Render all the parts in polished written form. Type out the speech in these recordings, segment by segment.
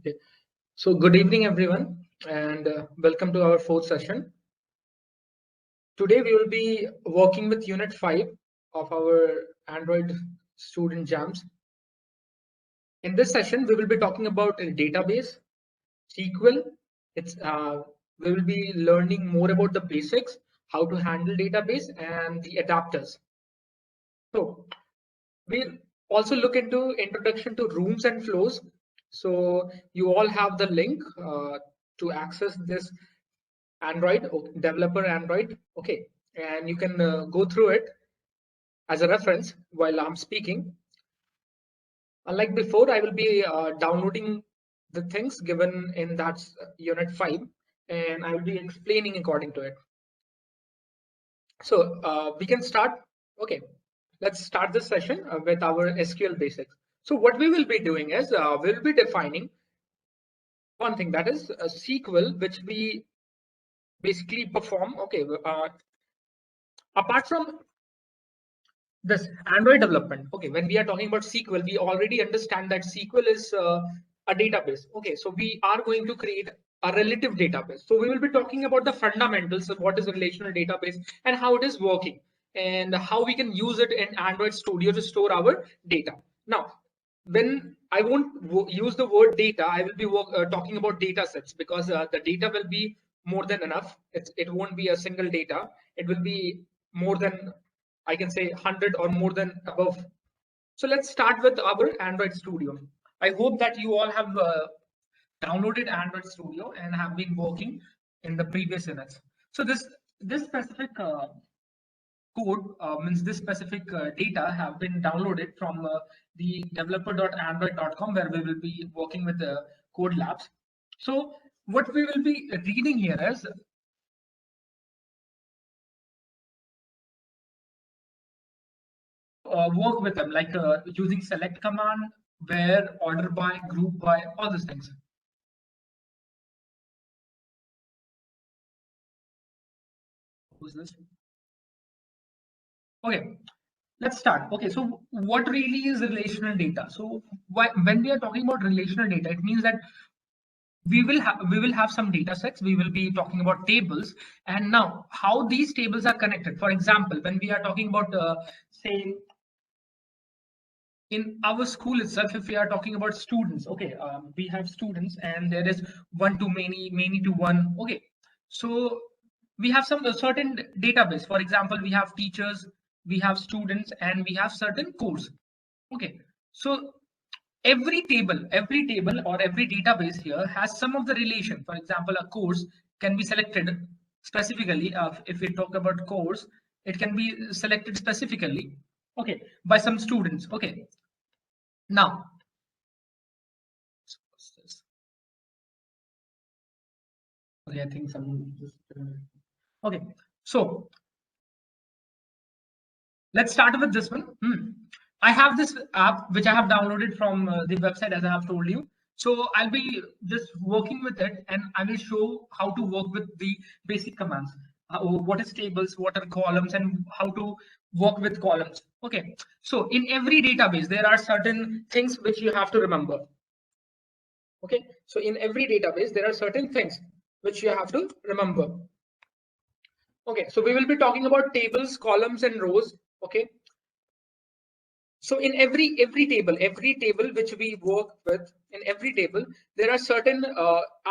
Okay. So good evening, everyone, and welcome to our fourth session. Today we will be working with Unit 5 of our Android student jams. In this session, we will be talking about a database, SQL. We will be learning more about the basics, how to handle database, and the adapters. So we'll also look into introduction to rooms and flows. So you all have the link to access this Android, developer Android. Okay. And you can go through it as a reference while I'm speaking. Unlike before, I will be downloading the things given in that unit 5, and I will be explaining according to it. So we can start. Okay. Let's start this session with our SQL basics. So what we will be doing is we'll be defining one thing, that is a SQL, which we basically perform. Okay. Apart from this Android development, okay, when we are talking about SQL, we already understand that SQL is a database. Okay, so we are going to create a relative database. So we will be talking about the fundamentals of what is a relational database and how it is working and how we can use it in Android Studio to store our data. Now, when I won't use the word data, I will be talking about data sets, because the data will be more than enough. It won't be a single data. It will be more than, I can say, 100 or more than above. So let's start with our Android Studio. I hope that you all have downloaded Android Studio and have been working in the previous units. So this specific code means this specific data have been downloaded from the developer.android.com, where we will be working with the code labs. So what we will be reading here is work with them, like using select command, where, order by, group by, all these things. Who's this? Okay, let's start. Okay, so what really is relational data? So when we are talking about relational data, it means that we will have some data sets. We will be talking about tables, and now how these tables are connected. For example, when we are talking about say in our school itself, if we are talking about students, okay, we have students and there is one to many, many to one. Okay, so we have some certain database. For example, we have teachers, we have students, and we have certain course. Okay, so every table or every database here has some of the relation. For example, a course can be selected specifically. If we talk about course, it can be selected specifically, okay, by some students. Okay, now okay, I think some just okay. So let's start with this one. I have this app which I have downloaded from the website, as I have told you. So I'll be just working with it, and I will show how to work with the basic commands. What is tables, what are columns, and how to work with columns. Okay. So in every database, there are certain things which you have to remember. Okay. So in every database, there are certain things which you have to remember. Okay. So we will be talking about tables, columns, and rows. Okay. So in every table which we work with, in every table, there are certain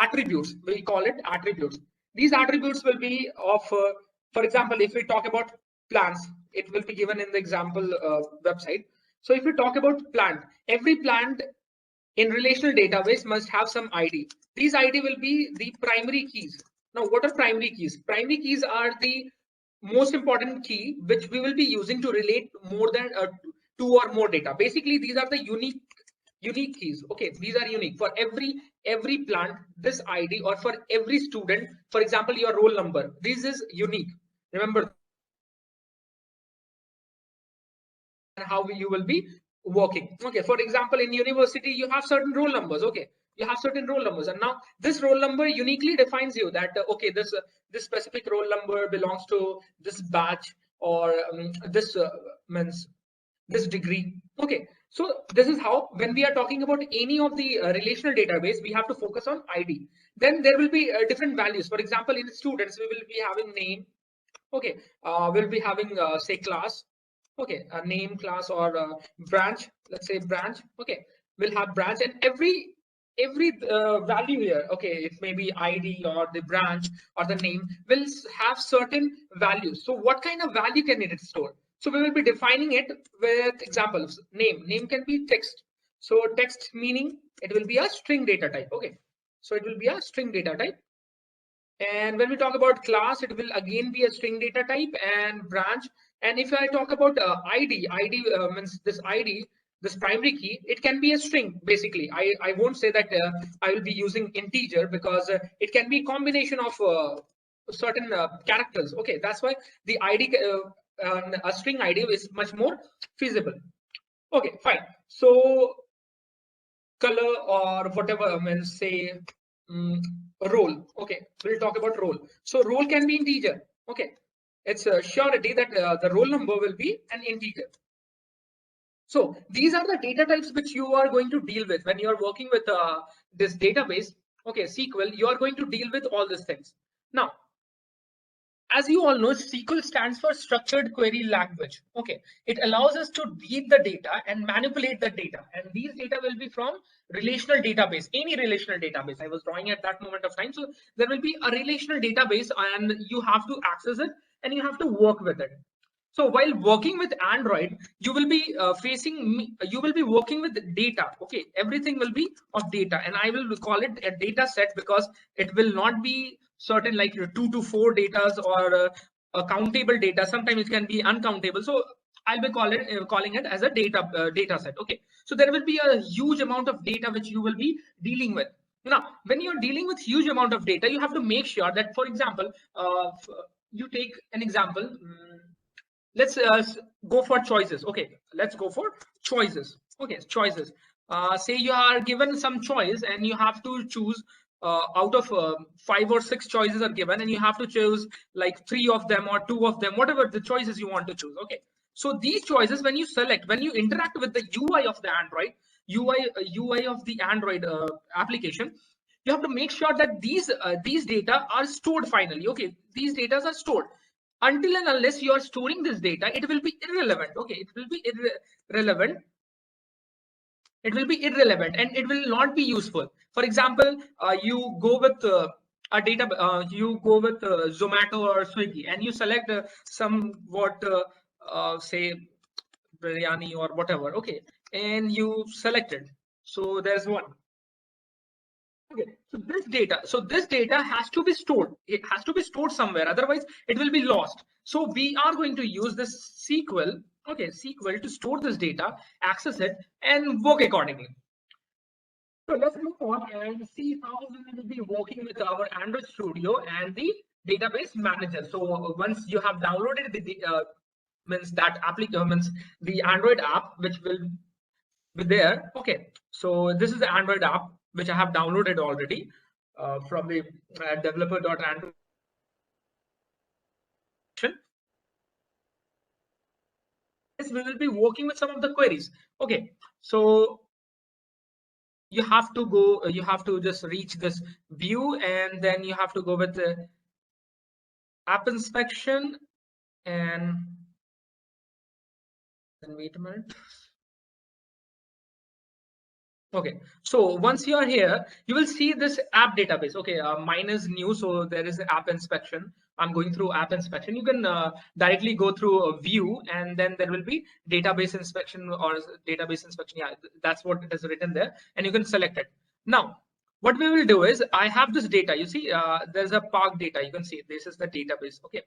attributes. We call it attributes. These attributes will be of, for example, if we talk about plants, it will be given in the example website. So if we talk about plant, every plant in relational database must have some ID. These ID will be the primary keys. Now, what are primary keys? Primary keys are the most important key which we will be using to relate more than two or more data. Basically, these are the unique keys. Okay, these are unique for every plant. This ID, or for every student, for example, your roll number. This is unique. Remember how you will be working. Okay, for example, in university you have certain roll numbers. Okay, you have certain roll numbers, and now this roll number uniquely defines you that okay, this specific roll number belongs to this batch, or this means this degree. Okay, So this is how, when we are talking about any of the relational database, we have to focus on ID. Then there will be different values. For example, in students, we will be having name. Okay, we'll be having say class. Okay, a name, class, or branch. Let's say branch. Okay, we'll have branch, and every value here. Okay, it may be ID or the branch or the name will have certain values. So what kind of value can it store? So we will be defining it with examples. Name can be text. So text meaning it will be a string data type. Okay, so it will be a string data type. And when we talk about class, it will again be a string data type, and branch. And if I talk about ID means this ID, this primary key, it can be a string basically. I won't say that I will be using integer, because it can be a combination of certain characters. Okay, that's why the ID, a string ID is much more feasible. Okay, fine. So color or whatever, I mean, say role. Okay, we'll talk about role. So role can be integer. Okay, it's a surety that the roll number will be an integer. So these are the data types which you are going to deal with when you are working with this database. Okay, SQL, you are going to deal with all these things. Now, as you all know, SQL stands for Structured Query Language. Okay, it allows us to read the data and manipulate the data. And these data will be from relational database, any relational database. I was drawing at that moment of time. So there will be a relational database, and you have to access it and you have to work with it. So while working with Android, you will be you will be working with data. Okay, everything will be of data, and I will call it a data set, because it will not be certain like 2 to 4 datas or a countable data. Sometimes it can be uncountable. So I'll be calling it as a data set. Okay, so there will be a huge amount of data which you will be dealing with. Now, when you're dealing with huge amount of data, you have to make sure that, for example, you take an example. Let's go for choices. Okay, let's go for choices. Okay, choices. Say you are given some choice and you have to choose out of 5 or 6 choices are given, and you have to choose like 3 of them or 2 of them, whatever the choices you want to choose. Okay, so these choices, when you select, when you interact with the UI of the Android, UI of the Android application, you have to make sure that these data are stored finally. Okay, these data are stored. Until and unless you are storing this data, it will be irrelevant. Okay, it will be irrelevant. It will be irrelevant and it will not be useful. For example, you go with a data, you go with Zomato or Swiggy, and you select somewhat, say, biryani or whatever. Okay, and you select it. So there's one. Okay, so this data has to be stored. It has to be stored somewhere, otherwise it will be lost. So we are going to use this SQL, okay, SQL to store this data, access it, and work accordingly. So let's move on and see how we will be working with our Android Studio and the database manager. So once you have downloaded the means that application, means the Android app, which will be there. Okay, so this is the Android app which I have downloaded already from the developer.android. Yes, we will be working with some of the queries. Okay, so you have to go, you have to just reach this view, and then you have to go with the app inspection, and then wait a minute. Okay, so once you are here, you will see this app database. Okay, mine is new, so there is app inspection. I'm going through app inspection. You can directly go through a view, and then there will be database inspection or database inspection. Yeah, that's what it is written there, and you can select it. Now, what we will do is, I have this data. You see, there's a park data. You can see this is the database. Okay.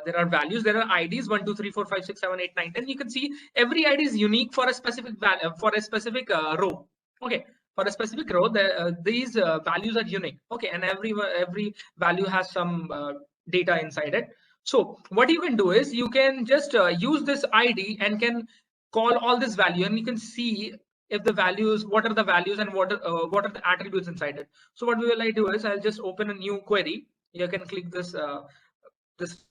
There are values, there are IDs 1, 2, 3, 4, 5, 6, 7, 8, 9, 10. You can see every ID is unique for a specific value, for a specific row. Okay, for a specific row, these values are unique. Okay, and every value has some data inside it. So what you can do is, you can just use this ID and can call all this value, and you can see if the values, what are the values and what are the attributes inside it. So what will I do is, I'll just open a new query. You can click this this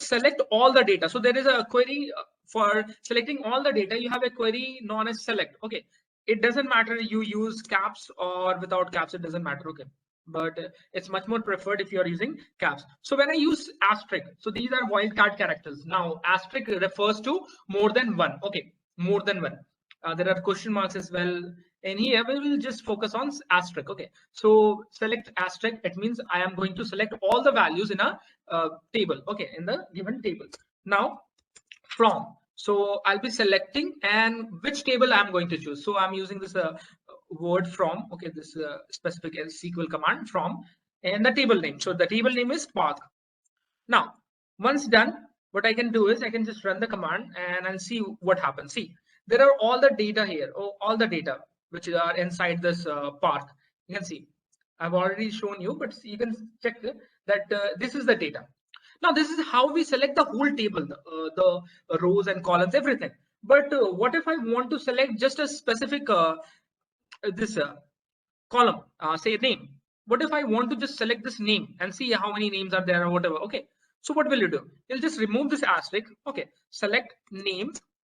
select all the data. So there is a query for selecting all the data, you have a query known as select. Okay, it doesn't matter you use caps or without caps, it doesn't matter. Okay, but it's much more preferred if you are using caps. So when I use asterisk, so these are wildcard characters. Now asterisk refers to more than one. Okay, more than one. There are question marks as well. And here we will just focus on asterisk. Okay, so select asterisk. It means I am going to select all the values in a table. Okay, in the given table. Now from, so I'll be selecting and which table I'm going to choose. So I'm using this word from. Okay, this specific SQL command from, and the table name. So the table name is path. Now once done, what I can do is I can just run the command and I'll see what happens. See, there are all the data here, all the data which are inside this path. You can see I've already shown you, but you can check that this is the data. Now this is how we select the whole table, the rows and columns, everything. But what if I want to select just a specific this column, say name? What if I want to just select this name and see how many names are there or whatever? Okay, so what will you do? You'll just remove this asterisk. Okay, select name.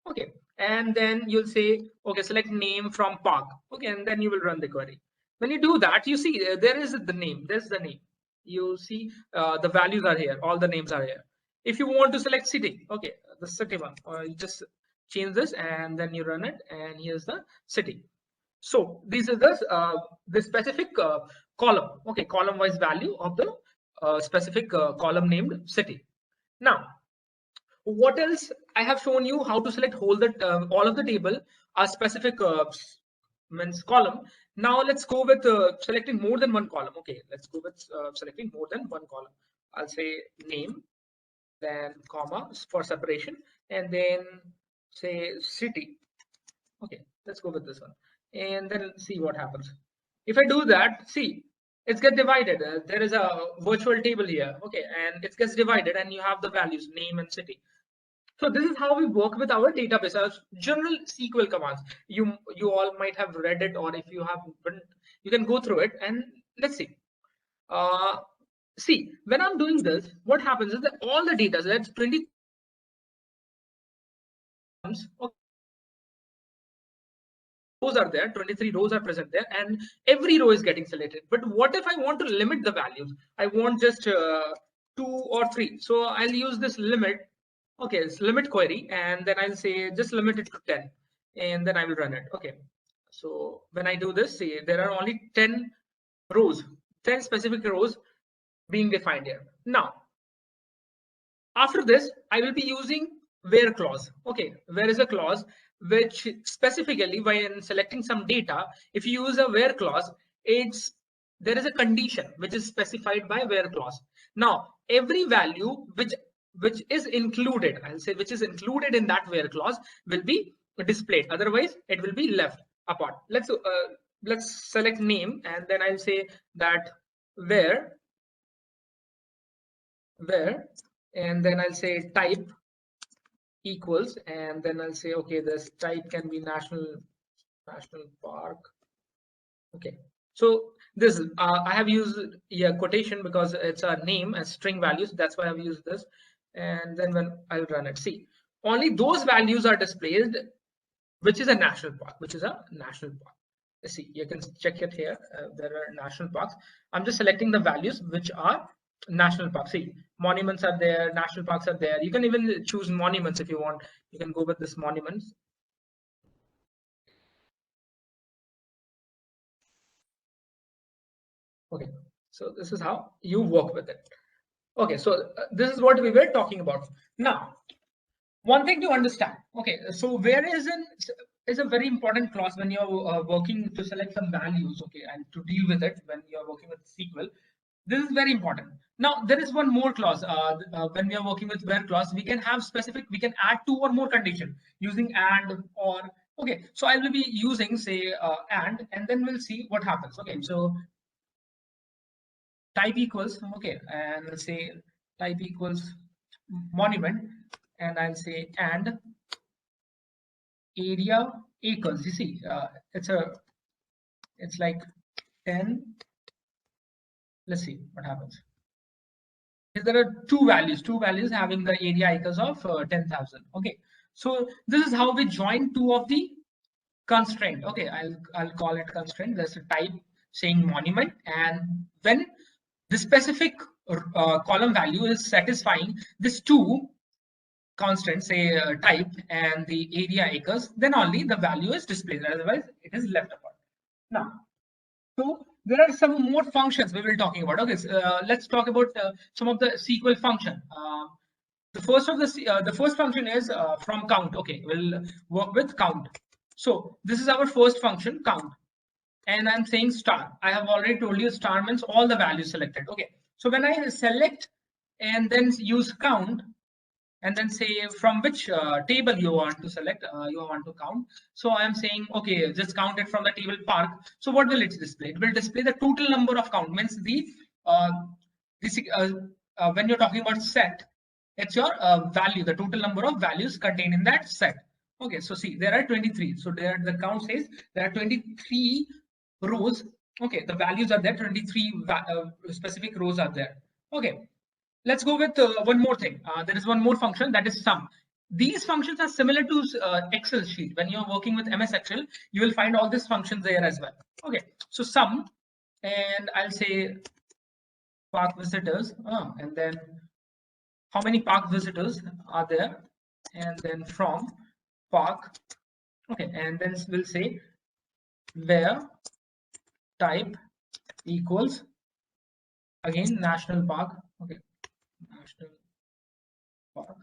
Okay, and then you'll say, okay, select name from park. Okay, and then you will run the query. When you do that, you see there is the name. There's the name. You see the values are here. All the names are here. If you want to select city, okay, the city one, or you just change this and then you run it, and here's the city. So this is the specific column. Okay, column wise value of the specific column named city. Now what else? I have shown you how to select all of the table, a specific means column. Now let's go with selecting more than one column. Okay, let's go with selecting more than one column. I'll say name, then comma for separation, and then say city. Okay, let's go with this one, and then see what happens. If I do that, see, it gets divided. There is a virtual table here. Okay, and it gets divided, and you have the values name and city. So this is how we work with our database, our general SQL commands. You all might have read it, or if you haven't, you can go through it and let's see. See, when I'm doing this, what happens is that all the data, so that's 20. Okay, rows are there, 23 rows are present there, and every row is getting selected. But what if I want to limit the values? I want just 2 or 3. So I'll use this limit. Okay, it's limit query, and then I'll say just limit it to 10, and then I will run it. Okay, so when I do this, see, there are only 10 rows, 10 specific rows being defined here. Now after this, I will be using where clause. Okay, where is a clause which specifically when selecting some data, if you use a where clause, there is a condition which is specified by where clause. Now every value which is included, I'll say which is included in that where clause will be displayed. Otherwise, it will be left apart. Let's select name, and then I'll say that where, and then I'll say type equals, and then I'll say, okay, this type can be national park. Okay, so this I have used quotation because it's a name and string values. That's why I've used this. And then when I'll run it, see, only those values are displayed which is a national park, Let's see, you can check it here. There are national parks. I'm just selecting the values which are national parks. See, monuments are there, national parks are there. You can even choose monuments if you want. You can go with this monuments. Okay, so this is how you work with it. Okay, so this is what we were talking about. Now, one thing to understand. Okay, so where is a very important clause when you're working to select some values. Okay, and to deal with it when you're working with SQL. This is very important. Now there is one more clause. When we are working with where clause, we can have specific. We can add 2 or more condition using and or. Okay, so I will be using say and then we'll see what happens. Okay, so type equals, okay, and let's say type equals monument, and I'll say and area acres. You see, it's like 10. Let's see what happens. There are two values having the area acres of 10,000. Okay, So this is how we join two of the constraint. Okay, I'll call it constraint. There's a type saying monument, and when the specific column value is satisfying this two constants, say type and the area acres, then only the value is displayed. Otherwise, it is left apart. Now, so there are some more functions we will talking about. Okay, so, let's talk about some of the SQL function. The first function is from count. Okay, we'll work with count. So this is our first function, count, and I'm saying star. I have already told you star means all the values selected. Okay, so when I select and then use count, and then say from which table you want to select, you want to count. So I am saying, okay, just count it from the table park. So what will it display? It will display the total number of count, means the when you're talking about set, it's your value, the total number of values contained in that set. Okay, so see, there are 23. So there, the count says there are 23 rows. Okay, the values are there, 23 specific rows are there. Okay, let's go with one more thing. There is one more function, that is sum. These functions are similar to Excel sheet. When you're working with MS Excel, you will find all these functions there as well. Okay, so sum, and I'll say park visitors, and then how many park visitors are there, and then from park. Okay, and then we'll say where type equals again national park. Okay, national park.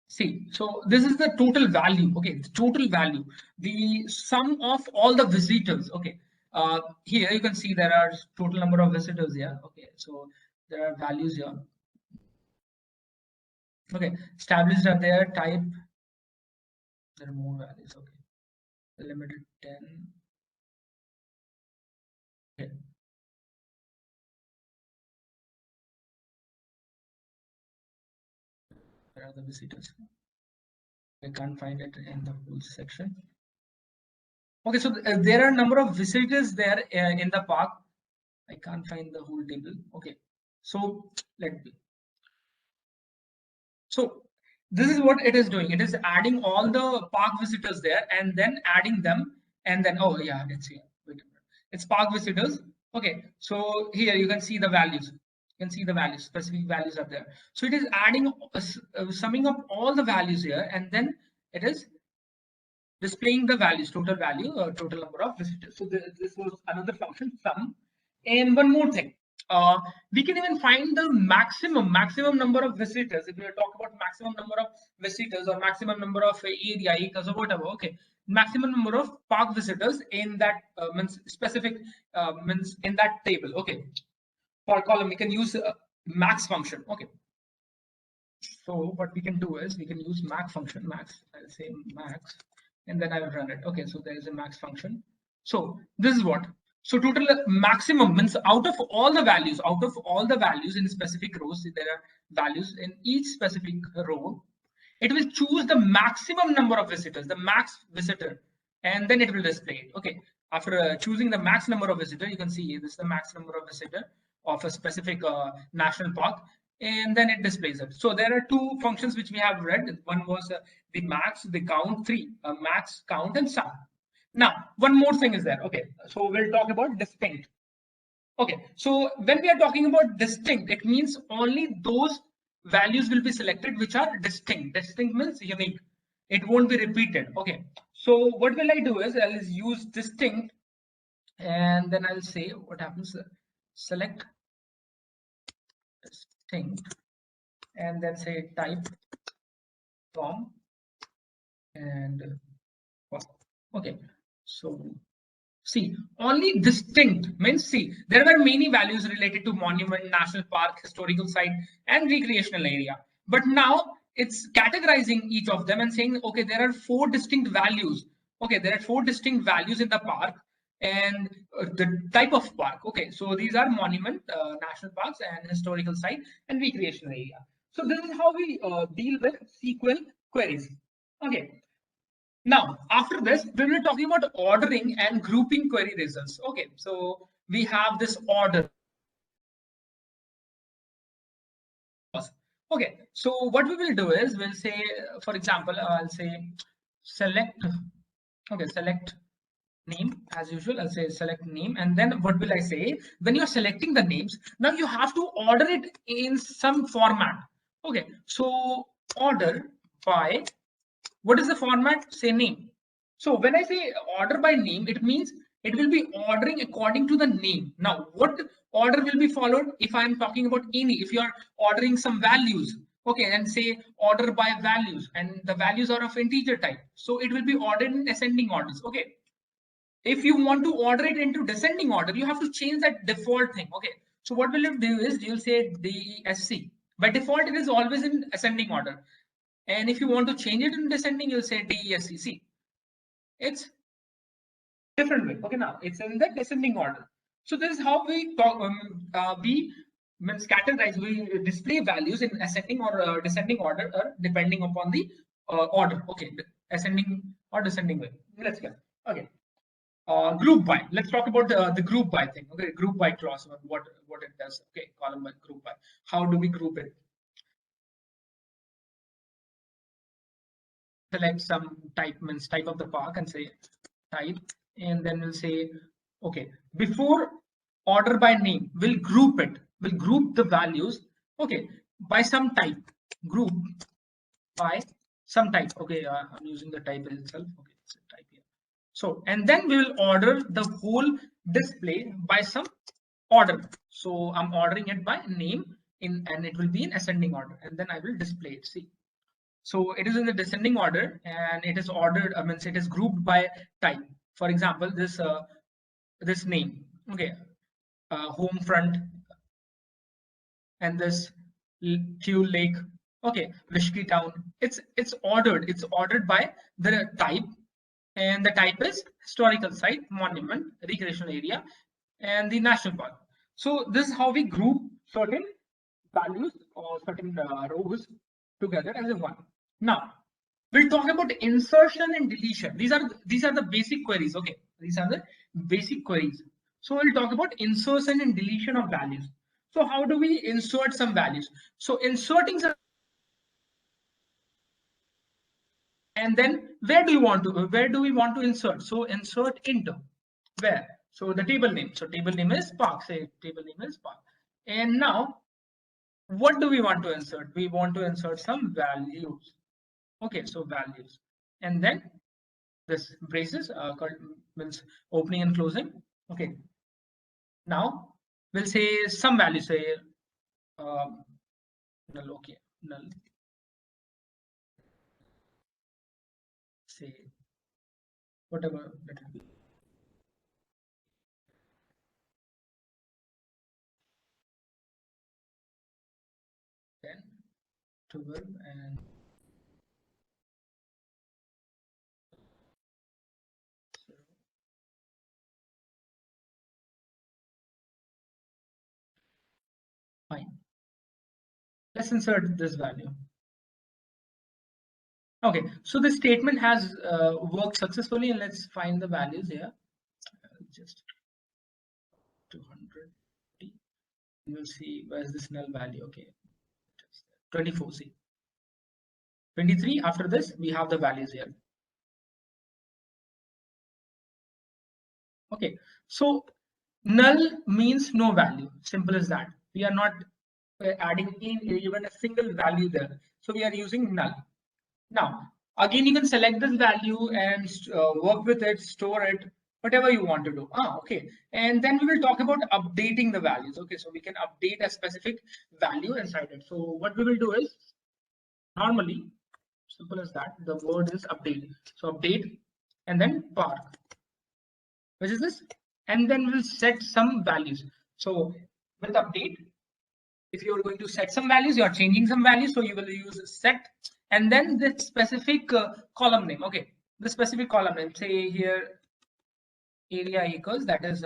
See, so this is the total value. Okay, the total value, the sum of all the visitors. Okay, here you can see there are total number of visitors here. Okay, so there are values here. Okay, established are there, type, there are more values. Okay, the limited 10. Okay. Where are the visitors? I can't find it in the whole section. Okay, so there are a number of visitors there in the park. I can't find the whole table. Okay, so let me. So this is what it is doing. It is adding all the park visitors there and then adding them, and then, oh yeah, let's see. Wait a minute. It's park visitors. Okay, so here you can see the values. You can see the values, specific values are there. So it is adding, summing up all the values here, and then it is displaying the values, total value, total number of visitors. So this was another function, sum. And one more thing, we can even find the maximum number of visitors. If we talk about maximum number of visitors or maximum number of area acres or whatever, okay, maximum number of park visitors in that means specific means in that table. Okay, for column we can use max function. Okay, so what we can do is we can use max function. Max, I'll say max, and then I will run it. Okay, so there is a max function. So this is what. So total maximum means out of all the values in specific rows, there are values in each specific row. It will choose the maximum number of visitors, the max visitor, and then it will display it. Okay, after choosing the max number of visitor, you can see this is the max number of visitor of a specific national park, and then it displays it. So there are two functions which we have read. One was the max, the count, three, max, count, and sum. Now, one more thing is there. Okay, so we'll talk about distinct. Okay, so when we are talking about distinct, it means only those values will be selected which are distinct. Distinct means unique. It won't be repeated. Okay, so what will I do is I'll use distinct, and then I'll say what happens. Select distinct, and then say type from, and okay, so see, only distinct means, see, there were many values related to monument, national park, historical site, and recreational area. But now it's categorizing each of them and saying, okay, there are 4 distinct values. Okay, there are 4 distinct values in the park and the type of park. Okay, so these are monument, national parks, and historical site, and recreational area. So this is how we deal with SQL queries. Okay. Now, after this, we will be talking about ordering and grouping query results. Okay, so we have this order. Okay, so what we will do is we'll say, for example, I'll say select, okay, select name as usual. I'll say select name, and then what will I say? When you're selecting the names, now you have to order it in some format. Okay, so order by, what is the format? Say name. So when I say order by name, it means it will be ordering according to the name. Now, what order will be followed if I am talking about any, if you are ordering some values, okay, and say order by values, and the values are of integer type. So it will be ordered in ascending orders. Okay. If you want to order it into descending order, you have to change that default thing. Okay. So what will you do is you'll say DSC. By default, it is always in ascending order. And if you want to change it in descending, you'll say DESC. It's different way. Okay, now it's in the descending order. So this is how we talk. We categorize. We display values in ascending or descending order, depending upon the order. Okay, ascending or descending way. Let's go. Okay. Group by. Let's talk about the group by thing. Okay, group by clause. What it does. Okay, column by, group by. How do we group it? Select some type, means type of the park, and say type, and then we'll say, okay, before order by name, we'll group it. We'll group the values, okay, by some type. Group by some type. Okay, I'm using the type itself. Okay, it's a type here. So, and then we will order the whole display by some order. So I'm ordering it by name in, and it will be in ascending order, and then I will display it. See. So it is in the descending order, and it is ordered. I mean, it is grouped by type. For example, this name, okay, home front, and this Thule Lake, okay, Whiskey Town. It's ordered. It's ordered by the type, and the type is historical site, monument, recreational area, and the national park. So this is how we group certain values or certain rows together as a one. Now we'll talk about insertion and deletion. These are the basic queries. Okay, these are the basic queries. So we'll talk about insertion and deletion of values. So how do we insert some values? So inserting some, and then where do we want to insert? So insert into where? So the table name. So table name is park. Say table name is park. And now what do we want to insert? We want to insert some values. Okay, so values, and then this braces called, means opening and closing. Okay, now we'll say some value, say null. Okay, null, say whatever, let it be. Then 12 and fine. Let's insert this value. Okay, so the statement has worked successfully, and let's find the values here. Just 200. We'll see where's this null value. Okay, 24. See, 23. After this, we have the values here. Okay, so null means no value. Simple as that. We are not adding in even a single value there. So we are using null. Now, again, you can select this value and work with it, store it, whatever you want to do. Okay. And then we will talk about updating the values. Okay, so we can update a specific value inside it. So what we will do is, normally, simple as that, the word is update. So update, and then park, which is this, and then we'll set some values. So with update, if you're going to set some values, you're changing some values, so you will use set, and then the specific column name. Okay, the specific column name, say here area equals, that is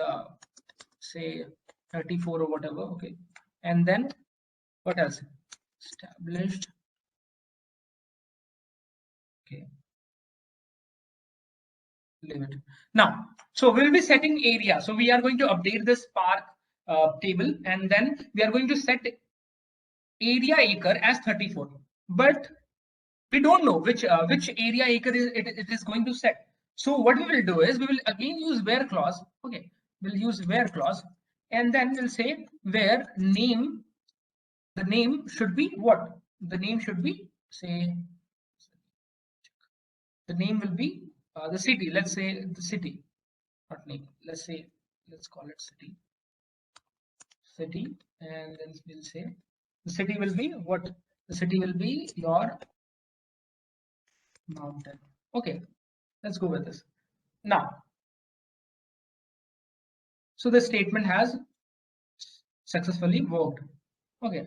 say 34 or whatever. Okay, and then what else? Established. Okay, limit. Now, so we'll be setting area. So we are going to update this park table, and then we are going to set area acre as 34, but we don't know which area acre it is going to set. So what we will do is we will again use where clause. Okay, we'll use where clause, and then we'll say where name. The name should be what? The name should be, say, the name will be the city. Let's say the city, not name. Let's say, let's call it city. City, and then we'll say the city will be what? The city will be your mountain. Okay, let's go with this. Now, so the statement has successfully worked. Okay.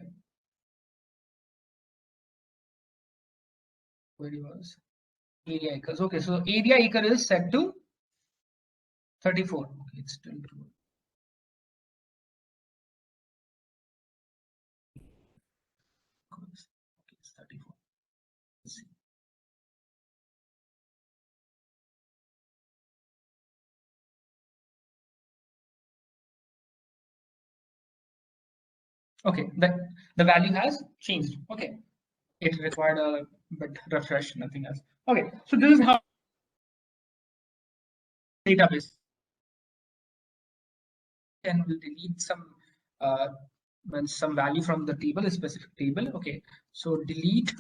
Where it was area acres. Okay, so area acre is set to 34. Okay, it's still true. Okay, it's 34. Let's see. Okay, the value has changed. Okay, it required a bit refresh, nothing else. Okay, so this is how database, and we'll delete uh, some value from the table, a specific table. Okay, so delete,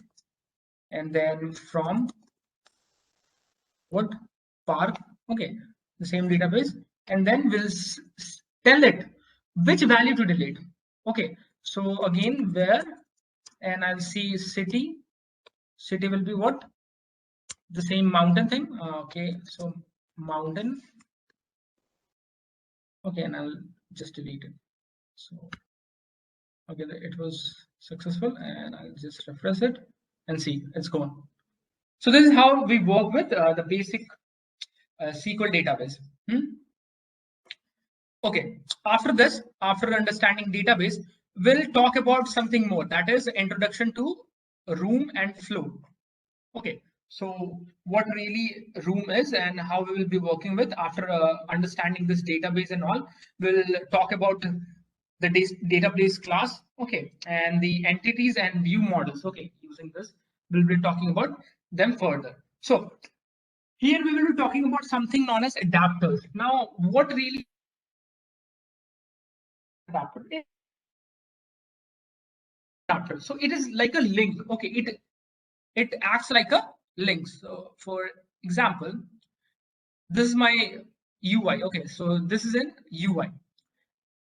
and then from what park. Okay, the same database, and then we'll tell it which value to delete. Okay, so again where, and I'll see city. City will be what? The same mountain thing. Okay, so mountain. Okay, and I'll just delete it. So okay, it was successful, and I'll just refresh it and see it's gone. So this is how we work with the basic SQL database. Okay, after this, after understanding database, we'll talk about something more, that is introduction to room and flow. Okay, so what really room is and how we will be working with after understanding this database and all. We'll talk about the database class, okay, and the entities and view models. Okay, using this, we'll be talking about them further. So here we will be talking about something known as adapters. Now, what really adapter? Adapter. So it is like a link. Okay, it acts like a link. So for example, this is my UI. Okay, so this is an UI.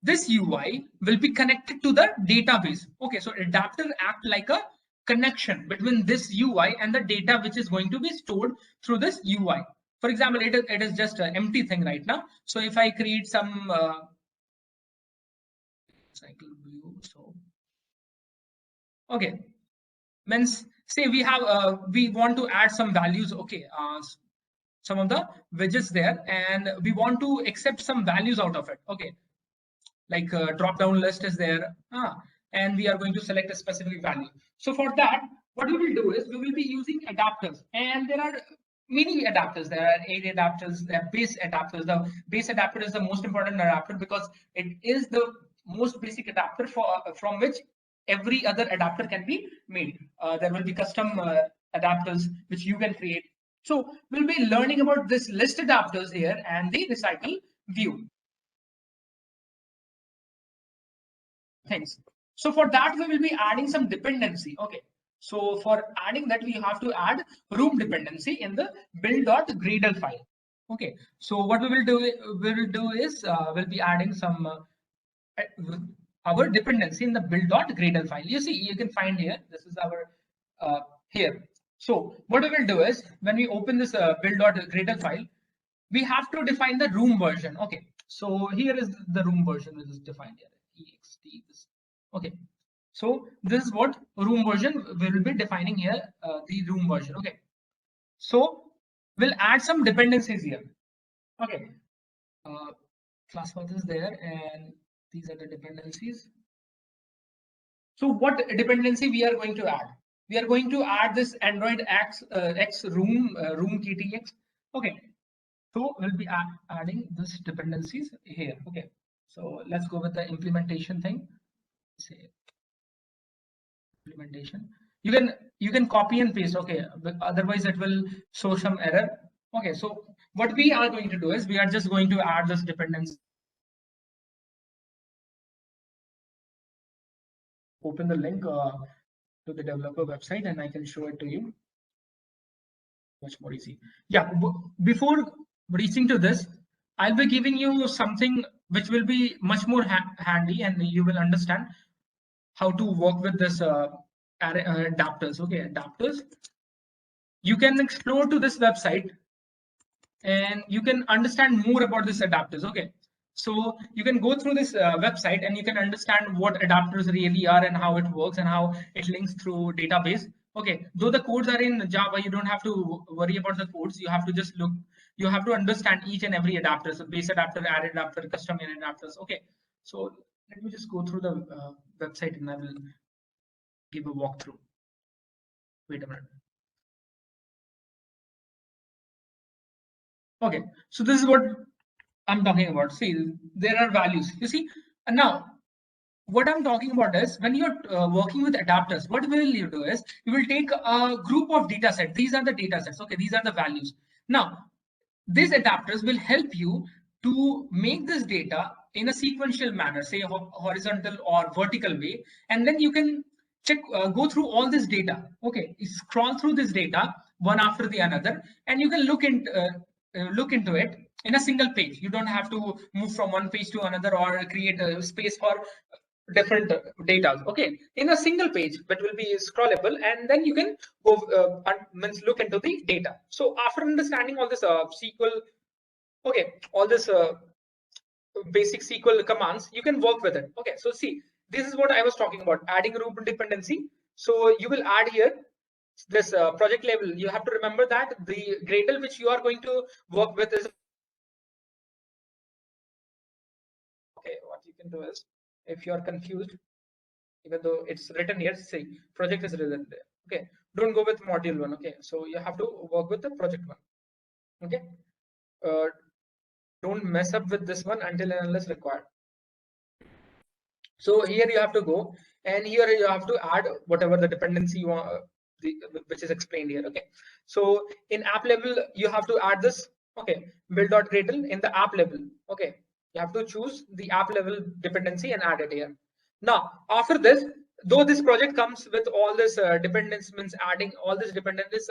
This UI will be connected to the database. Okay, so adapter act like a connection between this UI and the data which is going to be stored through this UI. For example, it is just an empty thing right now. So if I create some cycle view, so okay, means say we have we want to add some values. Okay, some of the widgets there, and we want to accept some values out of it. Okay, like drop down list is there, and we are going to select a specific value. So for that, what we will do is we will be using adapters, and there are many adapters. There are area adapters, there are base adapters. The base adapter is the most important adapter because it is the most basic adapter for from which every other adapter can be made. There will be custom adapters which you can create. So we'll be learning about this list adapters here and the recycle view things. So for that, we will be adding some dependency. Okay. So for adding that, we have to add room dependency in the build.gradle file. Okay. So what we will do is we'll be adding some our dependency in the build.gradle file. You see, you can find here, this is our here. So what we will do is when we open this build.gradle file, we have to define the room version. Okay. So here is the room version which is defined here. Ext. Okay. So this is what room version we will be defining here, the room version. Okay. So we'll add some dependencies here. Okay. Class path is there, and these are the dependencies. So what dependency we are going to add? We are going to add this Android X room KTX. Okay. So we'll be adding this dependencies here. Okay. So let's go with the implementation thing. Say implementation. You can copy and paste. Okay, but otherwise it will show some error. Okay, so what we are going to do is we are just going to add this dependency. Open the link to the developer website and I can show it to you. Much more easy. Yeah, before reaching to this, I'll be giving you something which will be much more handy and you will understand how to work with this adapters. Okay, adapters. You can explore to this website and you can understand more about this adapters. Okay, so you can go through this website and you can understand what adapters really are and how it works and how it links through database. Okay, though the codes are in Java, you don't have to worry about the codes. You have to just look, you have to understand each and every adapter. So base adapter, array adapter, custom adapters. Okay, so let me just go through the website and I will give a walkthrough. Wait a minute. Okay, so this is what I'm talking about. See, there are values. You see, and now what I'm talking about is when you're working with adapters, what will you do is you will take a group of data sets. These are the data sets. Okay, these are the values. Now, these adapters will help you to make this data in a sequential manner, say horizontal or vertical way, and then you can check, go through all this data. Okay, you scroll through this data one after the another, and you can look into it in a single page. You don't have to move from one page to another or create a space for different data. Okay, in a single page that will be scrollable, and then you can go look into the data. So after understanding all this SQL, okay, all this basic SQL commands, you can work with it. Okay, so see, this is what I was talking about, adding root dependency. So you will add here this project level. You have to remember that the Gradle which you are going to work with is, okay, what you can do is, if you are confused, even though it's written here, say project is written there. Okay, don't go with module one. Okay, so you have to work with the project one. Okay, don't mess up with this one until and unless required. So here you have to go, and here you have to add whatever the dependency you want, which is explained here. Okay, so in app level you have to add this. Okay, build.gradle in the app level. Okay, you have to choose the app level dependency and add it here. Now after this, though this project comes with all this dependencies, means adding all these dependencies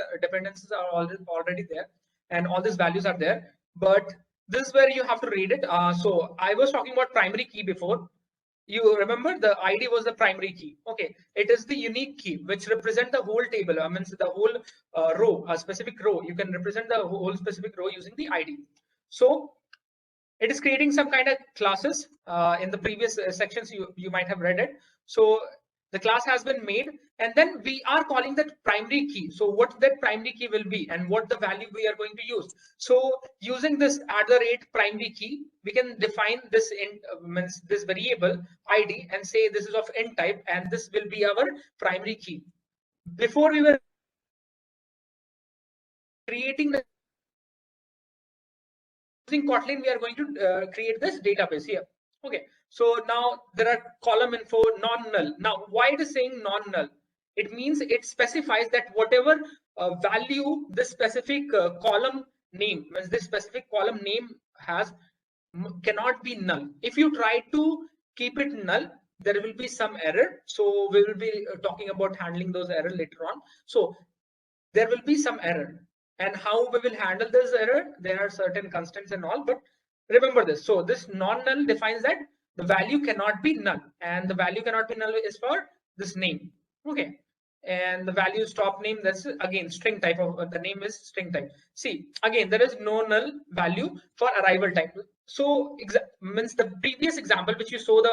are already there, and all these values are there, but this is where you have to read it. So I was talking about primary key before. You remember the ID was the primary key. Okay, it is the unique key which represent the whole table. I mean the whole row, a specific row. You can represent the whole specific row using the ID. So it is creating some kind of classes. In the previous sections you might have read it. So the class has been made, and then we are calling that primary key. So what that primary key will be and what the value we are going to use. So using this @primary key, we can define this means this variable ID and say this is of int type, and this will be our primary key. Before we were creating the using Kotlin, we are going to create this database here. Okay, so now there are column info non-null. Now why it is saying non-null? It means it specifies that whatever value this specific column name, means this specific column name has, cannot be null. If you try to keep it null, there will be some error. So we will be talking about handling those errors later on. So there will be some error, and how we will handle this error, there are certain constants and all, but remember this. So this non-null defines that the value cannot be null, and the value cannot be null is for this name. Okay, and the value stop name, that's again string type of the name is string type. See, again there is no null value for arrival type. So means the previous example which you saw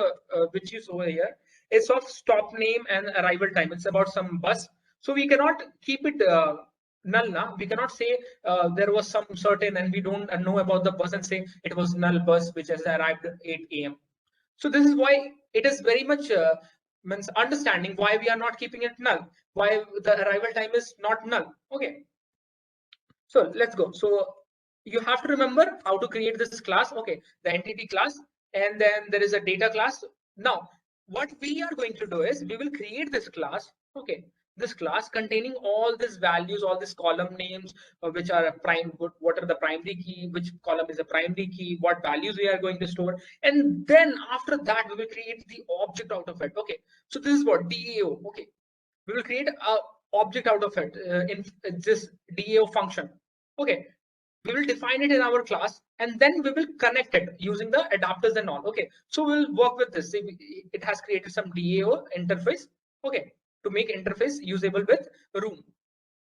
here is of stop name and arrival time. It's about some bus. So we cannot keep it null now. We cannot say there was some certain and we don't know about the bus and say it was null bus which has arrived at 8 a.m. So this is why it is very much means understanding why we are not keeping it null, why the arrival time is not null. Okay, so let's go. So you have to remember how to create this class. Okay, the entity class, and then there is a data class. Now what we are going to do is we will create this class Okay, this class containing all these values, all these column names, which are a prime, what are the primary key, which column is a primary key, what values we are going to store. And then after that, we will create the object out of it. Okay, so this is what DAO. Okay, we will create a object out of it in this DAO function. Okay, we will define it in our class, and then we will connect it using the adapters and all. Okay, so we'll work with this. It has created some DAO interface. Okay, to make interface usable with Room.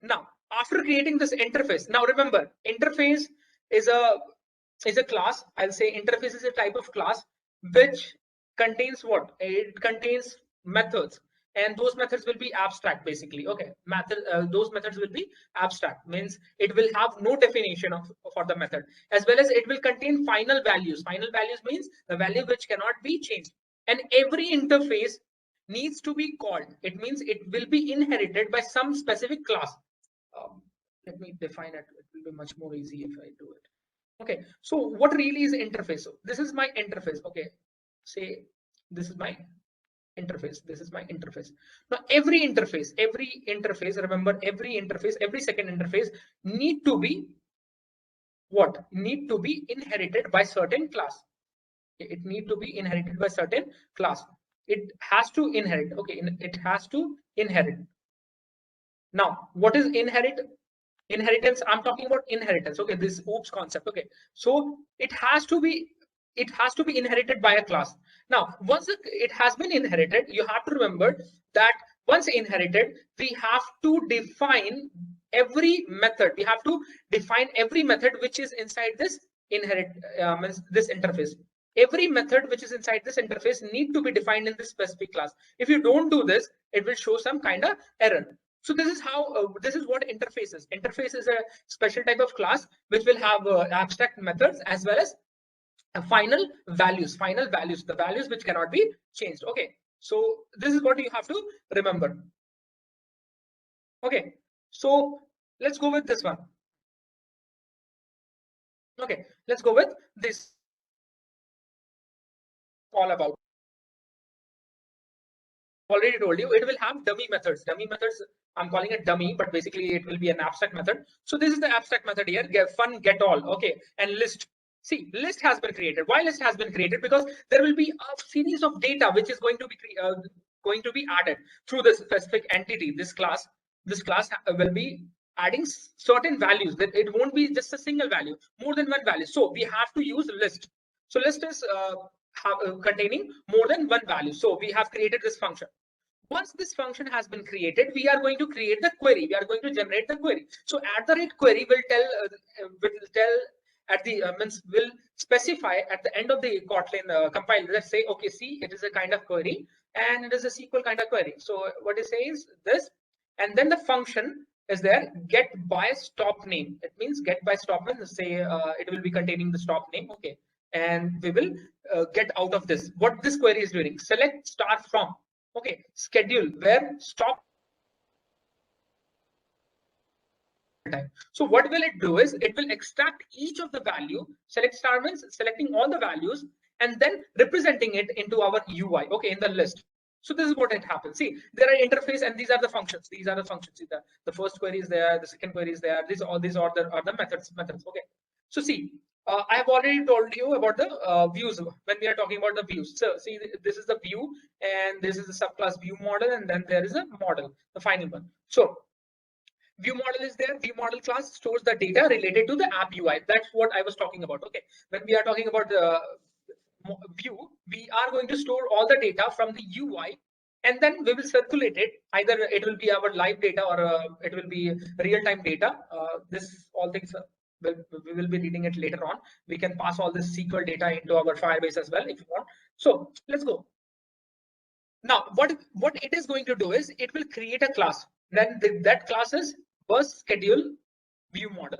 Now, after creating this interface, now remember, interface is a class. I'll say interface is a type of class which contains what? It contains methods, and those methods will be abstract basically. Okay, those methods will be abstract, means it will have no definition for the method, as well as it will contain final values. Final values means the value which cannot be changed, and every interface needs to be called. It means it will be inherited by some specific class. Let me define it. It will be much more easy if I do it. Okay, so what really is interface? So this is my interface. Okay, say this is my interface. This is my interface. Now every interface, remember, every interface, every second interface need to be what? Need to be inherited by certain class. It need to be inherited by certain class. It has to inherit. Okay, it has to inherit. Now, what is inherit? Inheritance, I'm talking about inheritance. Okay, this OOPS concept. Okay, so it has to be inherited by a class. Now, once it has been inherited, you have to remember that once inherited, we have to define every method. We have to define every method which is inside this this interface. Every method which is inside this interface need to be defined in this specific class. If you don't do this, it will show some kind of error. So this is how this is what interface is. Interface is a special type of class which will have abstract methods as well as final values, the values which cannot be changed. Okay, so this is what you have to remember. Okay, so let's go with this one. Okay, let's go with this. All about, already told you, it will have dummy methods. Dummy methods, I'm calling it dummy, but basically it will be an abstract method. So this is the abstract method here, get all. Okay, and list. See, list has been created. Why list has been created? Because there will be a series of data which is going to be added through this specific entity, this class. This class will be adding certain values. That it won't be just a single value, more than one value. So we have to use list. So list is containing more than one value. So we have created this function. Once this function has been created, we are going to create the query. We are going to generate the query. So @query will tell at the will specify at the end of the Kotlin compile. Let's say, okay, see, it is a kind of query and it is a SQL kind of query. So what it says this, and then the function is there, get by stop name. It means get by stop name. Say it will be containing the stop name. Okay, and we will get out of this. What this query is doing? Select start from. Okay, schedule where stop time. So what will it do is it will extract each of the value, select star means selecting all the values and then representing it into our UI. Okay, in the list. So this is what it happens. See, there are interface and these are the functions. These are the functions. See, the first query is there, the second query is there. These are the methods. Okay. So see, I have already told you about the views when we are talking about the views. So see, this is the view and this is the subclass view model, and then there is a model, the final one. So view model is there. View model class stores the data related to the app UI. That's what I was talking about. Okay, when we are talking about the view, we are going to store all the data from the UI, and then we will circulate it. Either it will be our live data or it will be real-time data. This all things we will be reading it later on. We can pass all this SQL data into our Firebase as well if you want. So let's go. Now, what it is going to do is it will create a class. Then that class is bus schedule view model.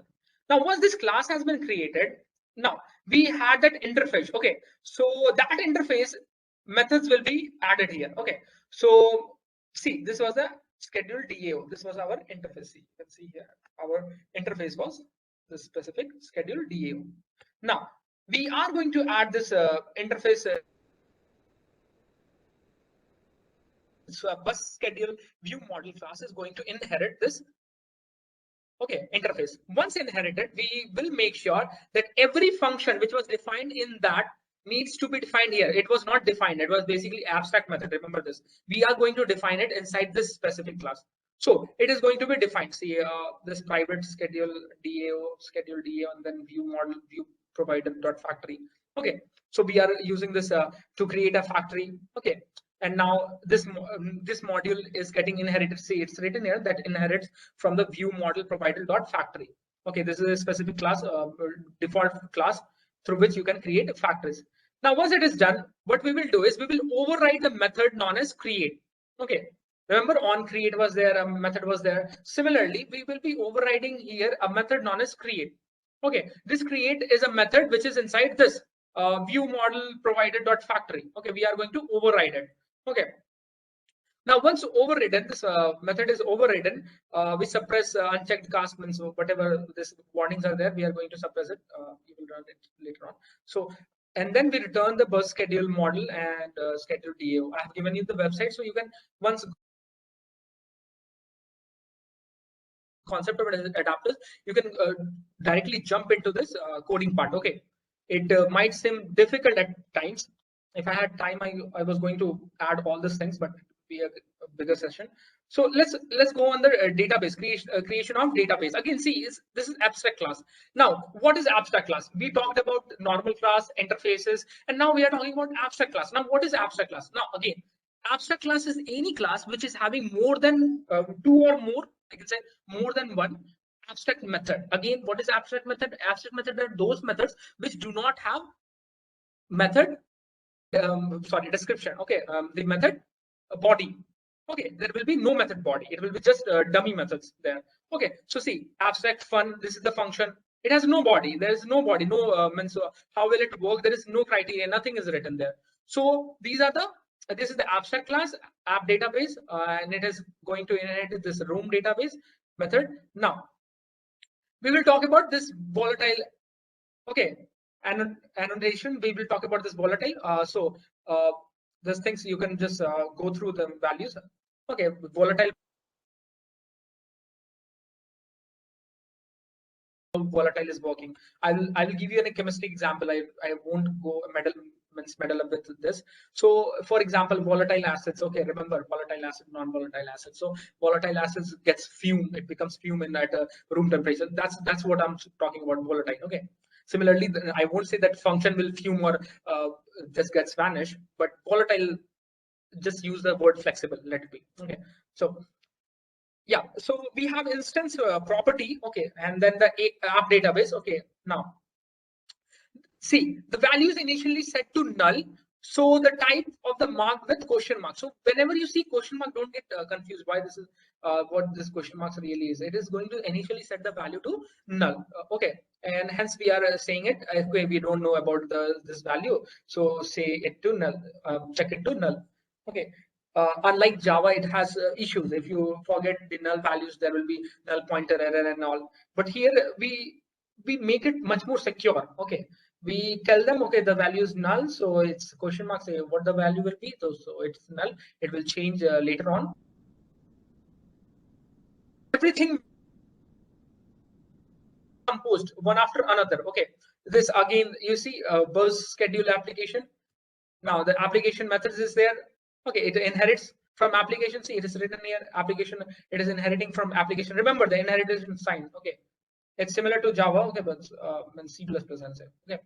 Now, once this class has been created, now we had that interface. Okay, so that interface methods will be added here. Okay, so see, this was the schedule DAO. This was our interface. See, you can see here our interface was the specific schedule DAO. Now we are going to add this interface. So a bus schedule view model class is going to inherit this interface. Once inherited, we will make sure that every function which was defined in that needs to be defined here. It was not defined. It was basically abstract method. Remember this. We are going to define it inside this specific class. So it is going to be defined. See this private schedule DAO, and then view model view provider dot factory. Okay. So we are using this to create a factory. Okay. And now this module is getting inherited. See, it's written here that inherits from the view model provider dot factory. Okay, this is a specific class, default class through which you can create factories. Now, once it is done, what we will do is we will override the method known as create. Okay, remember on create was there, a method was there. Similarly, we will be overriding here a method known as create. Okay, this create is a method which is inside this view model provider dot factory. Okay, we are going to override it. Okay. Now, once overridden, this method is overridden, we suppress unchecked cast means whatever this warnings are there, we are going to suppress it. You will run it later on. So, and then we return the bus schedule model and schedule DAO. I have given you the website, so you can once concept of adapters, you can directly jump into this coding part. Okay, it might seem difficult at times. If I had time, I was going to add all these things, but be a bigger session. So let's go on the database creation of database. Again, see, this is abstract class. Now, what is abstract class? We talked about normal class interfaces, and now we are talking about abstract class. Now, what is abstract class? Now, again, abstract class is any class which is having more than two or more, I can say more than one abstract method. Again, what is abstract method? Abstract method are those methods which do not have method description. Okay, the method body. Okay, there will be no method body. It will be just dummy methods there. Okay, so see, abstract fun. This is the function. It has no body. There is no body. No means how will it work? There is no criteria. Nothing is written there. So these are the this is the abstract class app database, and it is going to inherit this room database method. Now we will talk about this volatile. Okay, annotation. We will talk about this volatile. So these things you can just go through the values. Okay, volatile is working. I will give you a chemistry example. I won't go medal with this. So for example, volatile acids. Okay, remember volatile acid, non-volatile acid. So volatile acids gets fume. It becomes fume in at room temperature. That's what I'm talking about, volatile. Okay. Similarly, I won't say that function will fume or just gets vanished, but volatile, just use the word flexible. Let it be. Okay. So yeah, so we have instance property. Okay, and then the app database. Okay, now see, the value is initially set to null. So the type of the mark with question mark. So whenever you see question mark, don't get confused why this is what this question marks really is. It is going to initially set the value to null. Okay, and hence we are saying it. Okay, we don't know about this value, so say it to null. Check it to null. Okay. Unlike Java, it has issues. If you forget the null values, there will be null pointer error and all. But here we make it much more secure. Okay, we tell them, okay, the value is null, so it's question mark, say what the value will be. So it's null. It will change later on. Everything composed one after another. Okay, this again, you see, bus schedule application. Now the application methods is there. Okay, it inherits from application. See, it is written here, application. It is inheriting from application. Remember the inheritance sign. Okay, it's similar to Java. Okay, but C++, okay,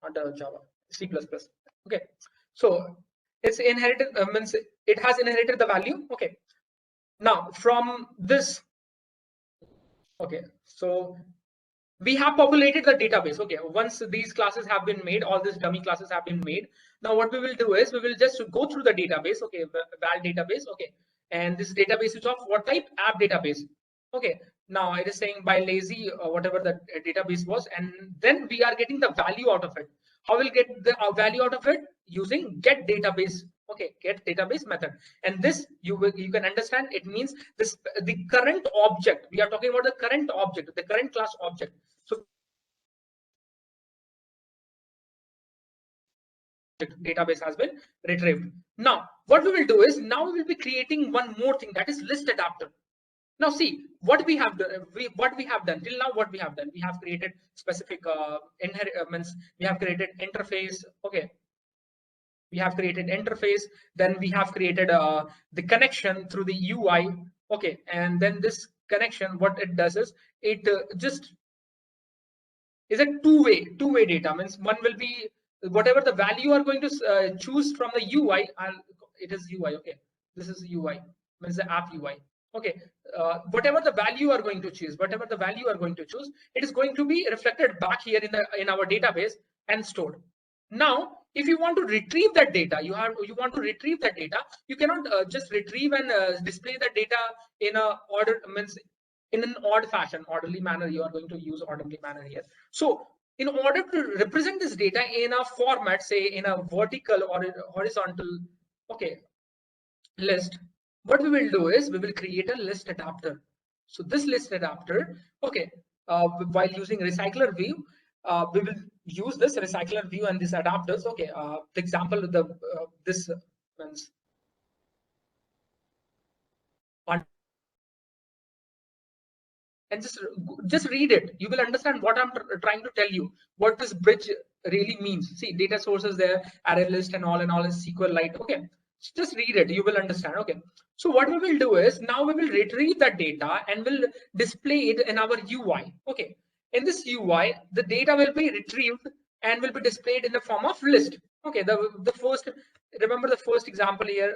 not Java, C++. Okay, so it's inherited, means it has inherited the value. Okay, now from this, okay, so we have populated the database. Okay, once these classes have been made, all these dummy classes have been made. Now what we will do is we will just go through the database. Okay, val database. Okay, and this database is of what type? App database. Okay, now it is saying by lazy whatever the database was, and then we are getting the value out of it. How will get the value out of it? Using get database. Okay, get database method. And this you can understand, it means this the current object. We are talking about the current object, the current class object. So database has been retrieved. Now, what we will do is now we will be creating one more thing, that is list adapter. Now see what we have done. What we have done till now, what we have done, we have created specific inheritments. We have created interface. Okay, we have created interface. Then we have created the connection through the UI. Okay, and then this connection, what it does is it just is a two-way data. Means one will be whatever the value you are going to choose from the UI. It is UI. Okay, this is UI, means the app UI. Okay, whatever the value you are going to choose, it is going to be reflected back here in our database and stored. Now, if you want to retrieve that data, you cannot just retrieve and display that data in a in an orderly manner. You are going to use orderly manner here. So in order to represent this data in a format, say in a vertical or horizontal, okay, list, what we will do is we will create a list adapter. So this list adapter, okay, while using recycler view, we will use this recycler view and these adapters. Okay, the example of the this means and just read it. You will understand what I'm trying to tell you, what this bridge really means. See, data sources there, array list and all is SQLite. Okay, so just read it, you will understand. Okay, so what we will do is now we will retrieve that data and will display it in our UI. Okay, in this UI the data will be retrieved and will be displayed in the form of list. Okay, the first, remember the first example here,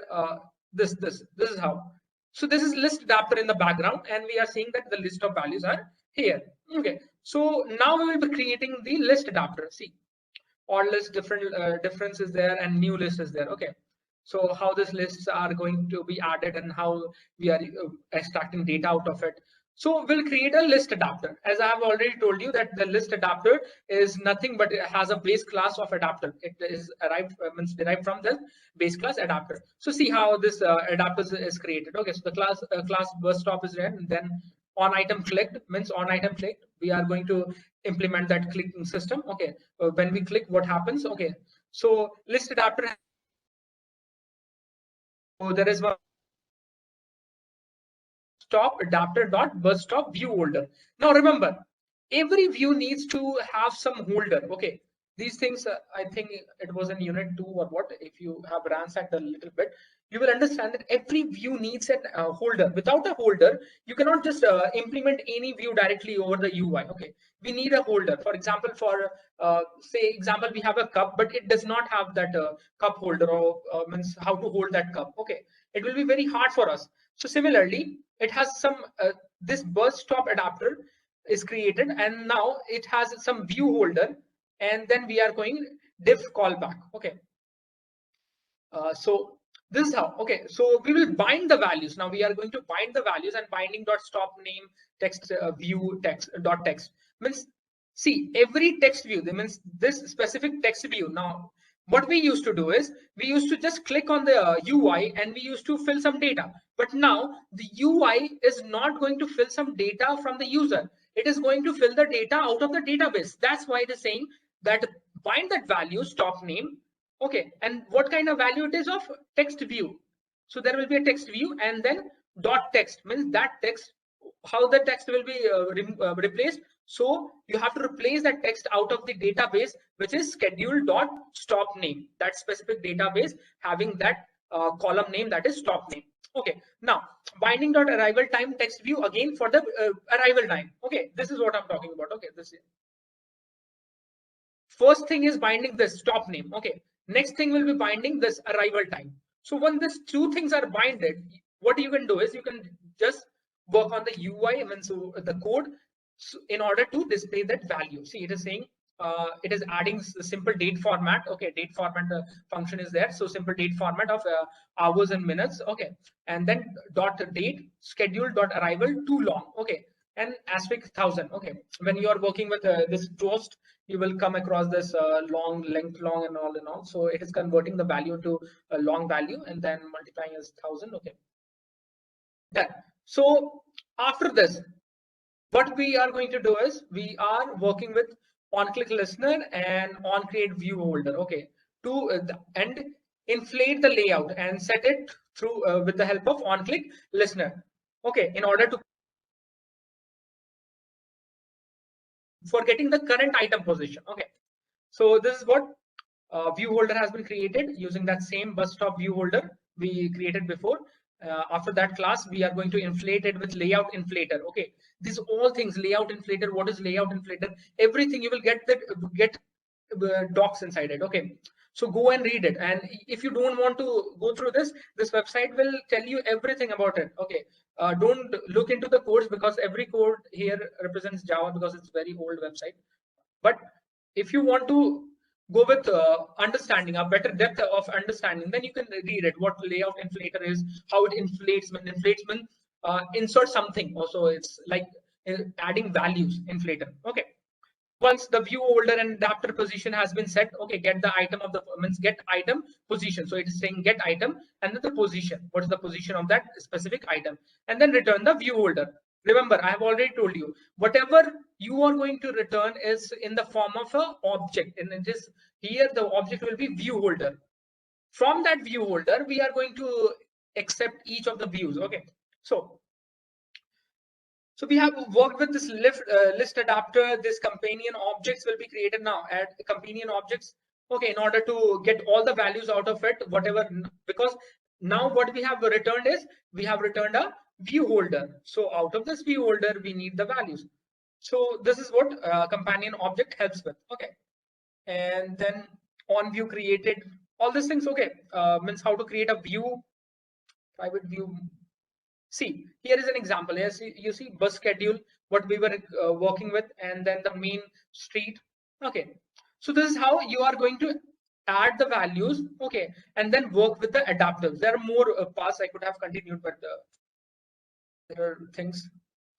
this is how. So this is list adapter in the background, and we are seeing that the list of values are here. Okay, so now we will be creating the list adapter. See, all list difference is there and new list is there. Okay, so how these lists are going to be added and how we are extracting data out of it. So we'll create a list adapter. As I have already told you that the list adapter is nothing but it has a base class of adapter. It is derived from the base class adapter. So see how this adapter is created. Okay, so the class bus stop is there, and then on item clicked means on item clicked. We are going to implement that clicking system. Okay, when we click, what happens? Okay, so list adapter. So there is one stop adapter dot bus stop view holder. Now remember, every view needs to have some holder. Okay, these things I think it was in unit 2 or what. If you have ransacked a little bit, you will understand that every view needs a holder. Without a holder, you cannot just implement any view directly over the UI. Okay, we need a holder. For example, for say example, we have a cup, but it does not have that cup holder, or means how to hold that cup. Okay, it will be very hard for us. So similarly, it has some this bus stop adapter is created, and now it has some view holder, and then we are going diff callback. Okay, so this is how. Okay, so we will bind the values. Now we are going to bind the values, and binding dot stop name text view text dot text means, see, every text view, that means this specific text view. Now what we used to do is we used to just click on the UI and we used to fill some data. But now the UI is not going to fill some data from the user. It is going to fill the data out of the database. That's why it is saying that bind that value stop name. Okay, and what kind of value it is of text view. So there will be a text view, and then dot text means that text, how the text will be replaced. So you have to replace that text out of the database, which is schedule dot stop name, that specific database having that column name, that is stop name. Okay, now binding dot arrival time text view again for the arrival time. Okay, this is what I'm talking about. Okay, this is first thing is binding the stop name. Okay, next thing will be binding this arrival time. So when these two things are binded, what you can do is you can just work on the UI, I mean, so the code, in order to display that value. See, it is saying it is adding the simple date format. Okay, date format function is there. So simple date format of hours and minutes. Okay, and then dot date schedule dot arrival too long. Okay, and asterisk 1000. Okay, when you are working with this toast, you will come across this long length long and all and all. So it is converting the value to a long value and then multiplying as 1000. Okay, done. So after this, what we are going to do is we are working with on click listener and on create view holder. Okay, to and inflate the layout and set it through with the help of on-click listener. Okay, in order to for getting the current item position. Okay, so this is what view holder has been created using that same bus stop view holder we created before. After that class, we are going to inflate it with layout inflator. Okay, these all things, layout inflator. What is layout inflator? Everything you will get that get docs inside it. Okay, so go and read it. And if you don't want to go through this website will tell you everything about it. Okay, don't look into the codes because every code here represents Java because it's very old website. But if you want to go with understanding, a better depth of understanding, then you can read it. What layout inflator is, how it inflates. When inflates means insert something. Also, it's like adding values. Inflator. Okay. Once the view holder and adapter position has been set, okay, get the item of the means get item position. So it is saying get item and then the position. What is the position of that specific item? And then return the view holder. Remember, I have already told you, whatever you are going to return is in the form of a object, and it is here the object will be view holder. From that view holder, we are going to accept each of the views. Okay, so we have worked with this list adapter. This companion objects will be created now. Add companion objects. Okay, in order to get all the values out of it, whatever, because now what we have returned is we have returned a view holder. So out of this view holder, we need the values. So this is what companion object helps with. Okay, and then on view created, all these things. Okay, means how to create a view, private view. See, here is an example. Yes, you see bus schedule, what we were working with, and then the main street. Okay, so this is how you are going to add the values. Okay, and then work with the adapters. There are more paths I could have continued, but there are things.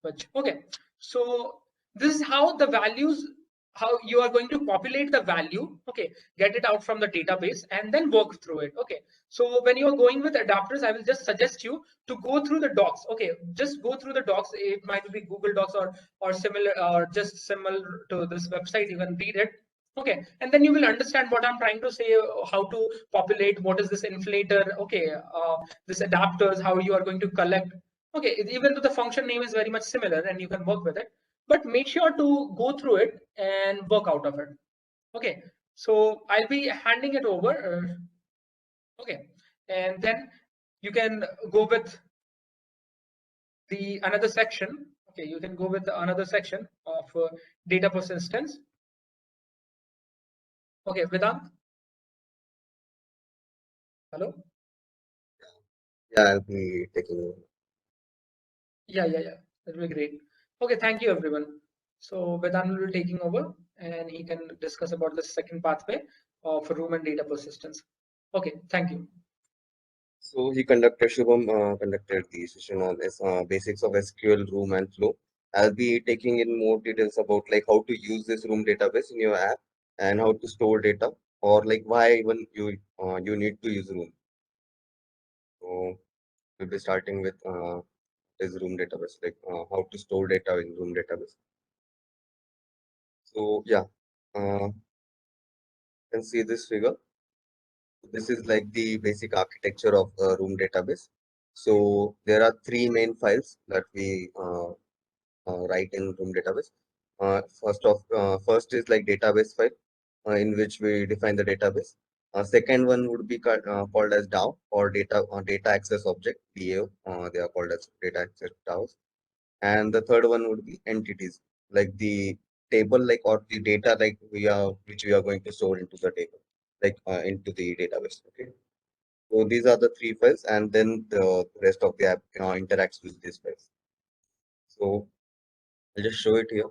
But okay, so this is how the values, how you are going to populate the value. Okay, get it out from the database and then work through it. Okay, so when you are going with adapters, I will just suggest you to go through the docs. Okay, just go through the docs. It might be Google Docs or similar or just similar to this website. You can read it. Okay, and then you will understand what I'm trying to say, how to populate, what is this inflator. Okay, this adapters, how you are going to collect. Okay, even though the function name is very much similar and you can work with it, but make sure to go through it and work out of it. Okay, so I'll be handing it over. Okay, and then you can go with the another section. Okay, you can go with the another section of data persistence. Okay, Vedant. Hello. Yeah, I'll be taking over. Yeah. That'll be great. Okay, thank you everyone. So Vedant will be taking over and he can discuss about the second pathway of room and data persistence. Okay, thank you. So Shubham conducted the session on this, basics of SQL room and flow. I'll be taking in more details about like how to use this room database in your app and how to store data or like why even you need to use room. So we'll be starting with this room database, like how to store data in room database. So yeah, you can see this figure. This is like the basic architecture of a room database. So there are three main files that we write in room database. First is like database file in which we define the database. Second one would be called as DAO or data access object DAO. They are called as data access DAOs. And the third one would be entities, like the table, like or the data, like which we are going to store into the table, like into the database. Okay. So these are the three files, and then the rest of the app interacts with these files. So I'll just show it here.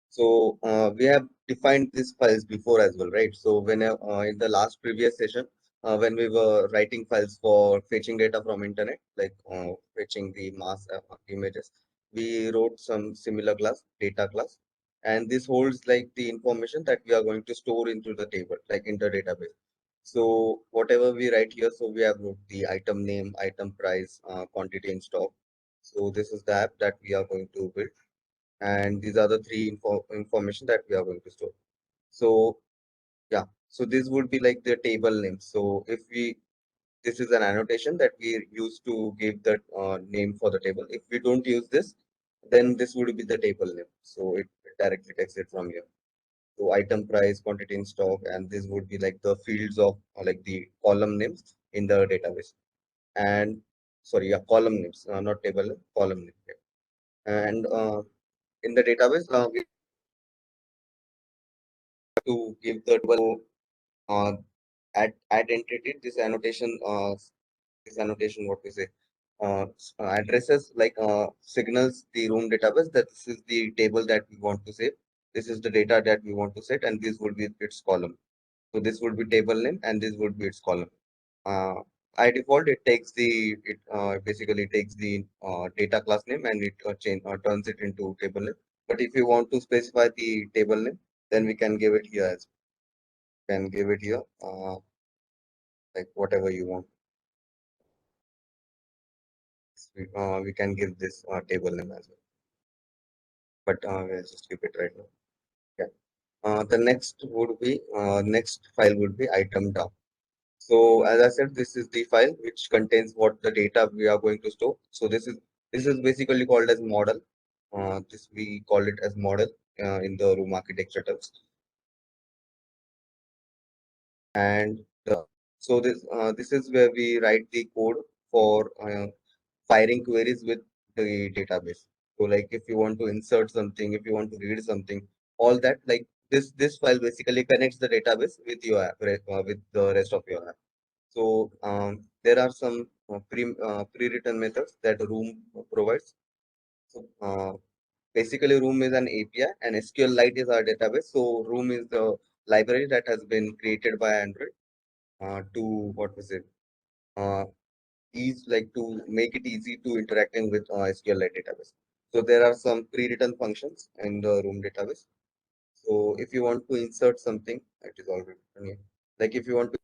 So we have defined these files before as well, right? So when in the last previous session, when we were writing files for fetching data from internet, like fetching the mass images, we wrote some similar class, data class, and this holds like the information that we are going to store into the table, like in the database. So whatever we write here, so we have wrote the item name, item price, quantity in stock. So this is the app that we are going to build, and these are the three information that we are going to store. So yeah, So this would be like the table name. So if we, this is an annotation that we use to give the name for the table. If we don't use this, then this would be the table name. So it directly takes it from here. So item price, quantity in stock, and this would be like the fields of like the column names in the database. And sorry, yeah, column names, not table, column name. Yeah. And in the database, we have to give the table uh, add entity. This annotation, what we say, addresses like signals the room database that this is the table that we want to save. This is the data that we want to set, and this would be its column. So this would be table name, and this would be its column. Uh, by default, it takes the it basically takes the data class name and it turns it into table name. But if you want to specify the table name, then we can give it here as can give it here like whatever you want. We can give this table name as well. But we'll just keep it right now. Yeah. The next file would be item down. So as I said, this is the file which contains what the data we are going to store. So this is basically called as model. This we call it as model in the room architecture terms. And this is where we write the code for firing queries with the database. So like if you want to insert something, if you want to read something, all that like this file basically connects the database with your app, with the rest of your app. So there are some pre-written methods that Room provides. So basically, Room is an API and SQLite is our database. So Room is the library that has been created by Android to what was it? Uh, is like to make it easy to interacting with SQLite database. So there are some pre-written functions in the Room database. So if you want to insert something, it is already written here. Like if you want to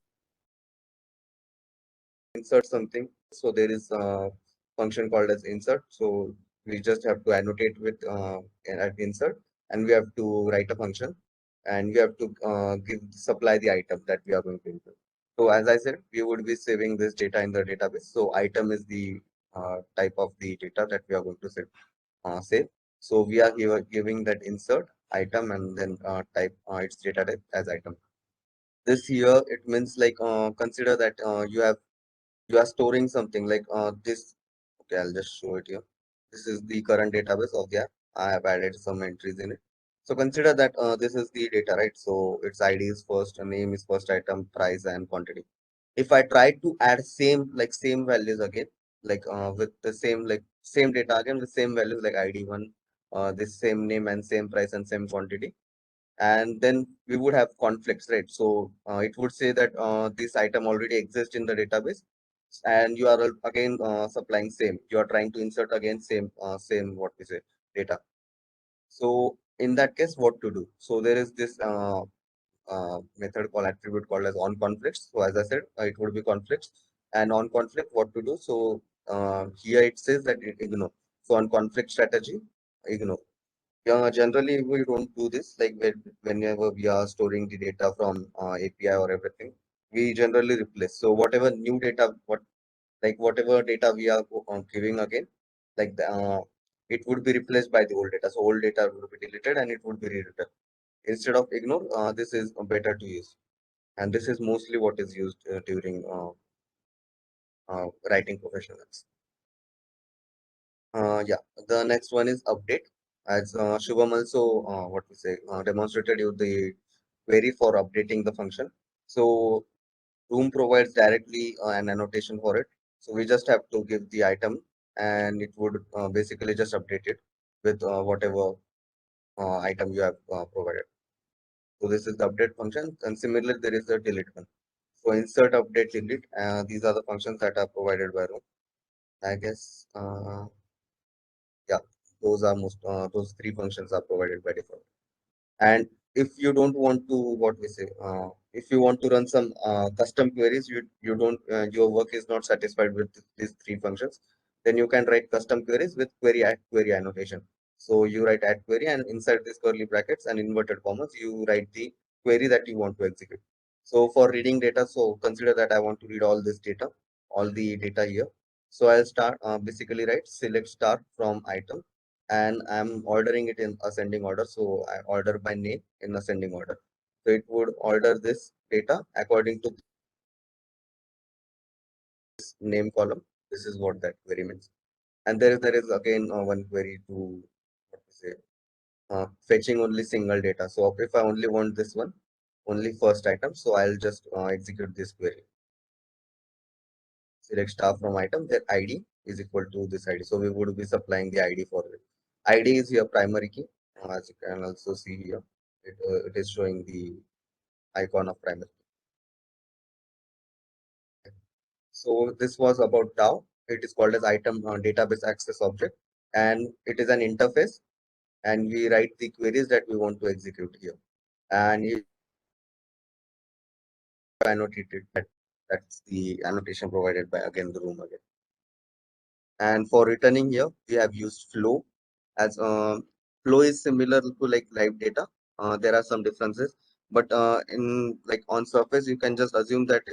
insert something. So there is a function called as insert. So we just have to annotate with at insert, and we have to write a function, and we have to supply the item that we are going to insert. So as I said, we would be saving this data in the database. So item is the type of the data that we are going to save. So we are here giving that insert item and then type its data type as item. This here it means like consider that you are storing something like this. Okay, I'll just show it here. This is the current database of the app. I have added some entries in it. So consider that this is the data, right? So its ID is first, name is first item, price and quantity. If I try to add same values again, like with the same data again with same values like ID one, this same name and same price and same quantity, and then we would have conflicts, right? So it would say that this item already exists in the database, and you are again supplying same. You are trying to insert again same what we say data. So in that case, what to do? So there is this method called attribute called as on conflicts. So as I said, it would be conflicts, and on conflict, what to do? So here it says that ignore. So on conflict strategy, ignore. Yeah, generally we don't do this like whenever we are storing the data from API or everything, we generally replace. So whatever new data, whatever data we are giving again, like it would be replaced by the old data. So old data would be deleted and it would be rewritten. Instead of ignore, this is better to use, and this is mostly what is used during writing professionals. Yeah, the next one is update. As Shubham also what we say demonstrated you the query for updating the function. So Room provides directly an annotation for it. So we just have to give the item, and it would basically just update it with whatever item you have provided. So this is the update function, and similarly there is a delete one. So insert, update, delete. These are the functions that are provided by Room. I guess. Yeah, those three functions are provided by default. And if you don't want to, what we say, if you want to run some custom queries, you don't your work is not satisfied with these three functions, then you can write custom queries with query annotation. So you write add query, and inside these curly brackets and inverted commas, you write the query that you want to execute. So for reading data, so consider that I want to read all this data, all the data here. So I'll start basically select star from item, and I'm ordering it in ascending order. So I order by name in ascending order. So it would order this data according to this name column. This is what that query means. And there is again one query to what to say, fetching only single data. So if I only want this one, only first item, so I'll just execute this query. Select star from item, their ID is equal to this ID. So we would be supplying the ID for it. ID is your primary key. As you can also see here, it is showing the icon of primary key. So this was about DAO. It is called as item database access object, and it is an interface. And we write the queries that we want to execute here. And if annotated that's the annotation provided by again the room again. And for returning here, we have used flow as flow is similar to like live data. There are some differences, but in like on surface, you can just assume that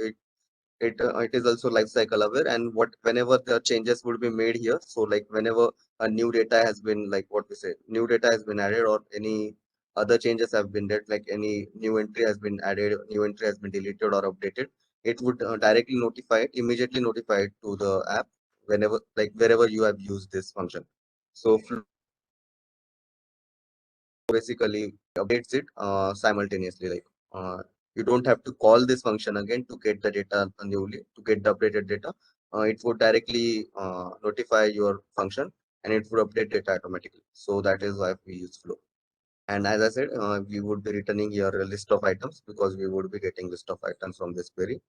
it is also life cycle aware, and what whenever the changes would be made here. So like whenever a new data has been like what we say, new data has been added or any other changes have been done, like any new entry has been added, new entry has been deleted or updated, it would directly notify it, immediately notify it to the app whenever like wherever you have used this function. So basically updates it simultaneously. Like you don't have to call this function again to get the data newly to get the updated data. It would directly notify your function and it would update data automatically. So that is why we use flow. And as I said, we would be returning here a list of items because we would be getting list of items from this query.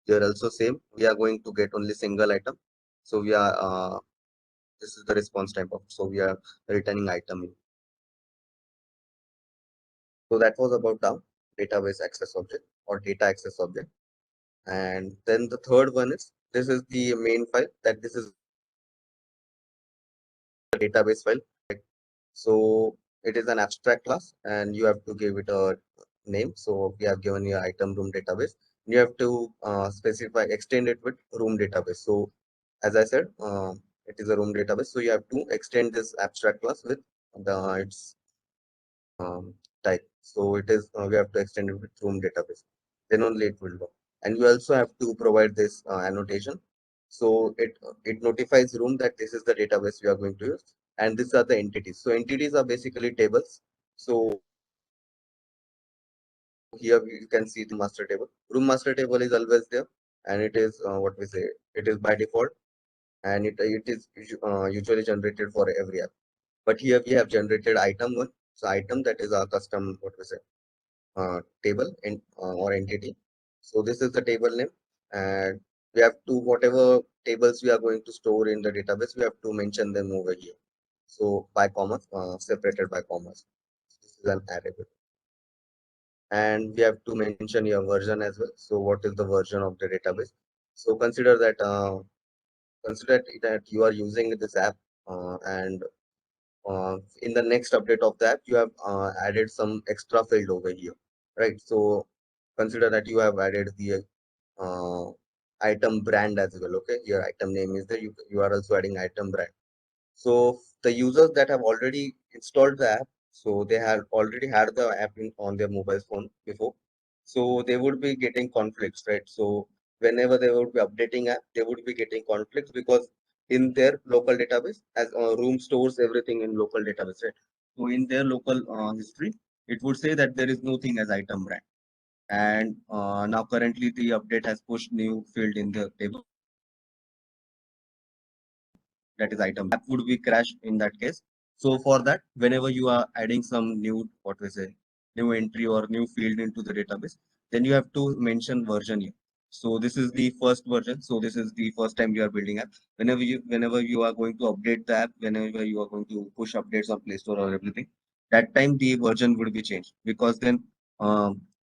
Here also same, we are going to get only single item. So we are this is the response type of, so we are returning item. So that was about the database access object or data access object. And then the third one is this is the main file that this is the database file. So it is an abstract class and you have to give it a name. So we have given you item room database. You have to specify extend it with room database. So as I said, it is a room database. So you have to extend this abstract class with the its type. So it is we have to extend it with room database. Then only it will work. And you also have to provide this annotation. So it notifies room that this is the database we are going to use, and these are the entities. So entities are basically tables. So here you can see the master table. Room master table is always there, and it is what we say. It is by default, and it is usually generated for every app. But here we have generated item one. So item that is our custom what we say table or entity. So this is the table name, and we have to whatever tables we are going to store in the database, we have to mention them over here. So by commas, separated by commas. This is an array, and we have to mention your version as well. So what is the version of the database? So consider that you are using this app, and in the next update of that you have added some extra field over here, right? So consider that you have added the uh, item brand as well. Okay, your item name is there, you are also adding item brand. So the users that have already installed the app, so they have already had the app on their mobile phone before, so they would be getting conflicts, right? So whenever they would be updating app, they would be getting conflicts because in their local database, as room stores everything in local database, right? So in their local history, it would say that there is no thing as item brand. And now currently the update has pushed new field in the table, that is item app would be crashed in that case. So for that, whenever you are adding some new what we say new entry or new field into the database, then you have to mention version here. So this is the first version, so this is the first time you are building app. Whenever you are going to update the app, whenever you are going to push updates on Play Store or everything, that time the version would be changed, because then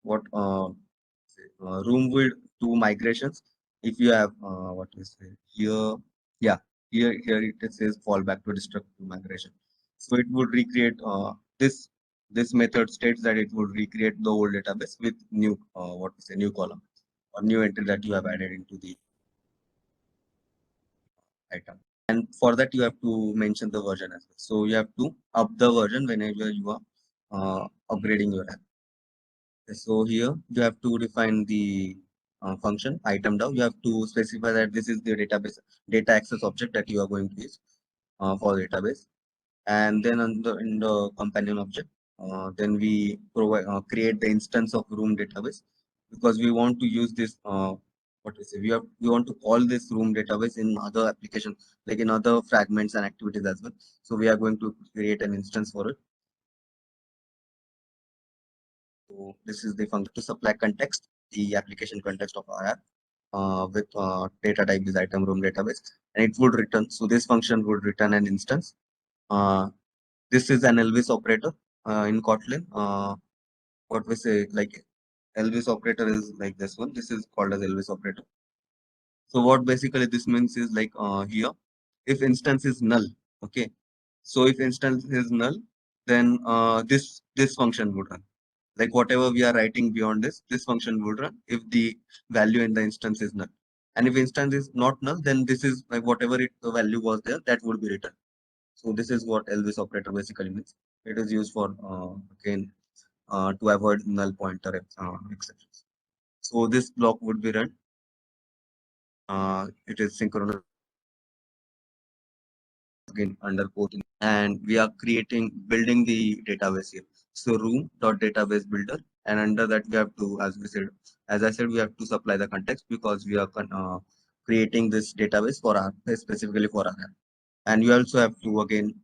what room will do migrations. If you have what is here, yeah, here it says fallback to destructive migration. So it would recreate this this method states that it would recreate the old database with new, new column or new entry that you have added into the item. And for that, you have to mention the version as well. So you have to up the version whenever you are upgrading your app. So here you have to define the function item down. You have to specify that this is the database data access object that you are going to use for database. And then in the companion object, then we provide create the instance of room database, because we want to use this we want to call this room database in other applications, like in other fragments and activities as well. So we are going to create an instance for it. So this is the function to supply context, the application context of our app with data type is item room database, and it would return. So this function would return an instance. This is an Elvis operator in Kotlin. What we say, like Elvis operator is like this one. This is called as Elvis operator. So what basically this means is like here, if instance is null, okay. So if instance is null, then this function would run. Like whatever we are writing beyond this function would run if the value in the instance is null. And if instance is not null, then this is like whatever the value was there, that would be returned. So this is what Elvis operator basically means. It is used for again to avoid null pointer exceptions. So this block would be run. It is synchronous again under both, and we are building the database here. So room.database builder, and under that we have to, as I said, we have to supply the context because we are creating this database for our specifically for our app. And you also have to again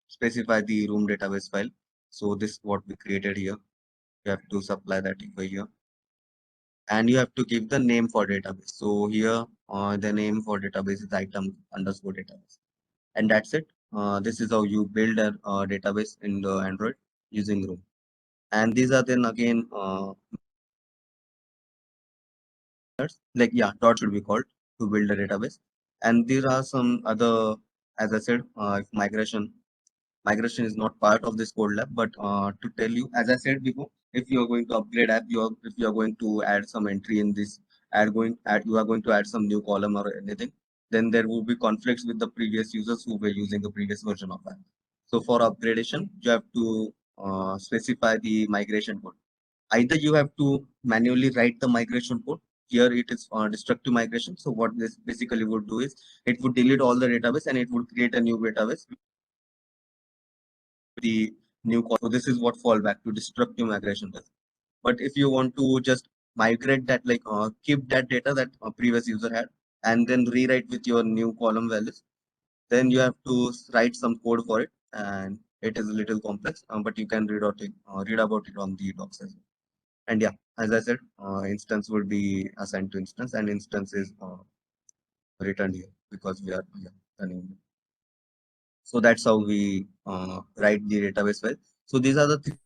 specify the room database file. So this what we created here. You have to supply that over here, and you have to give the name for database. So here the name for database is item underscore database, and that's it. This is how you build a database in the Android using Room. And these are then again like dot should be called to build a database. And there are some other, as I said, if migration is not part of this code lab, but to tell you, as I said before, if you are going to upgrade app, if you are going to add some entry in this, you are going to add some new column or anything, then there will be conflicts with the previous users who were using the previous version of app. So for upgradation, you have to specify the migration code. Either you have to manually write the migration code. Here it is destructive migration. So what this basically would do is it would delete all the database and it would create a new database, the new code. So this is what fallback to destructive migration does. But if you want to just migrate that, like keep that data that a previous user had, and then rewrite with your new column values, then you have to write some code for it, and it is a little complex, but you can read about it on the docs as well. And yeah, as I said, instance will be assigned to instance, and instance is returned here because we are running. So that's how we write the database file. So these are the three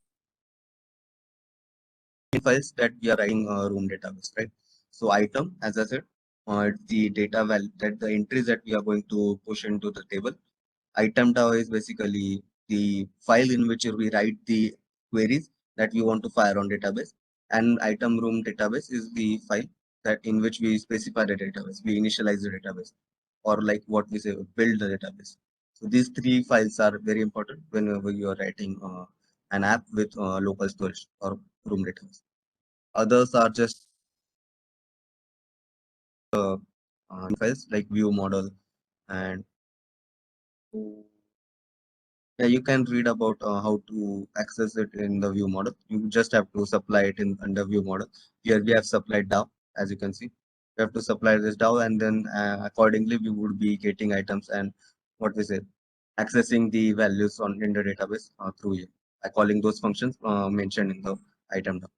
files that we are writing room database, right? So item, as I said, the data value that the entries that we are going to push into the table. Item DAO is basically the file in which we write the queries that we want to fire on database. And item room database is the file that in which we specify the database, we initialize the database, or like what we say, build the database. So these three files are very important whenever you are writing an app with local storage or room database. Others are just files like view model, and yeah, you can read about how to access it in the view model. You just have to supply it in under view model. Here we have supplied DAO, as you can see. You have to supply this DAO, and then accordingly we would be getting items and what we say, accessing the values on in the database through here, calling those functions mentioned in the item DAO.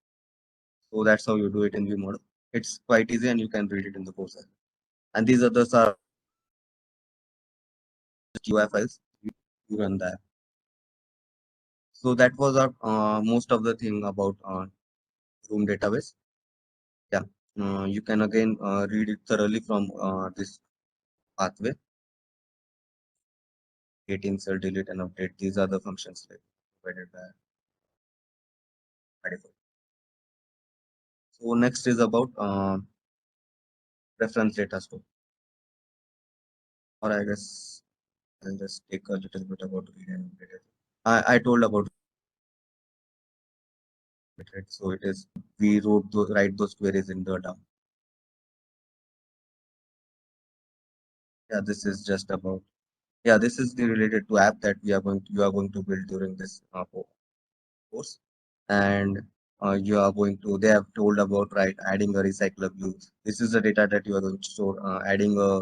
So that's how you do it in view model. It's quite easy, and you can read it in the course. And these others are UI files. You run that. So that was our most of the thing about room database. Yeah, you can again read it thoroughly from this pathway. Get, insert, delete, and update. These are the functions like provided by by default. So next is about reference data store, or I guess I'll just take a little bit about read and update it. I told about it, right? So it is we write those queries in the DAO. Yeah, this is just about this is the related to app that you are going to build during this course, and you are going to they have told about right adding a recyclable. This is the data that you are going to store, adding a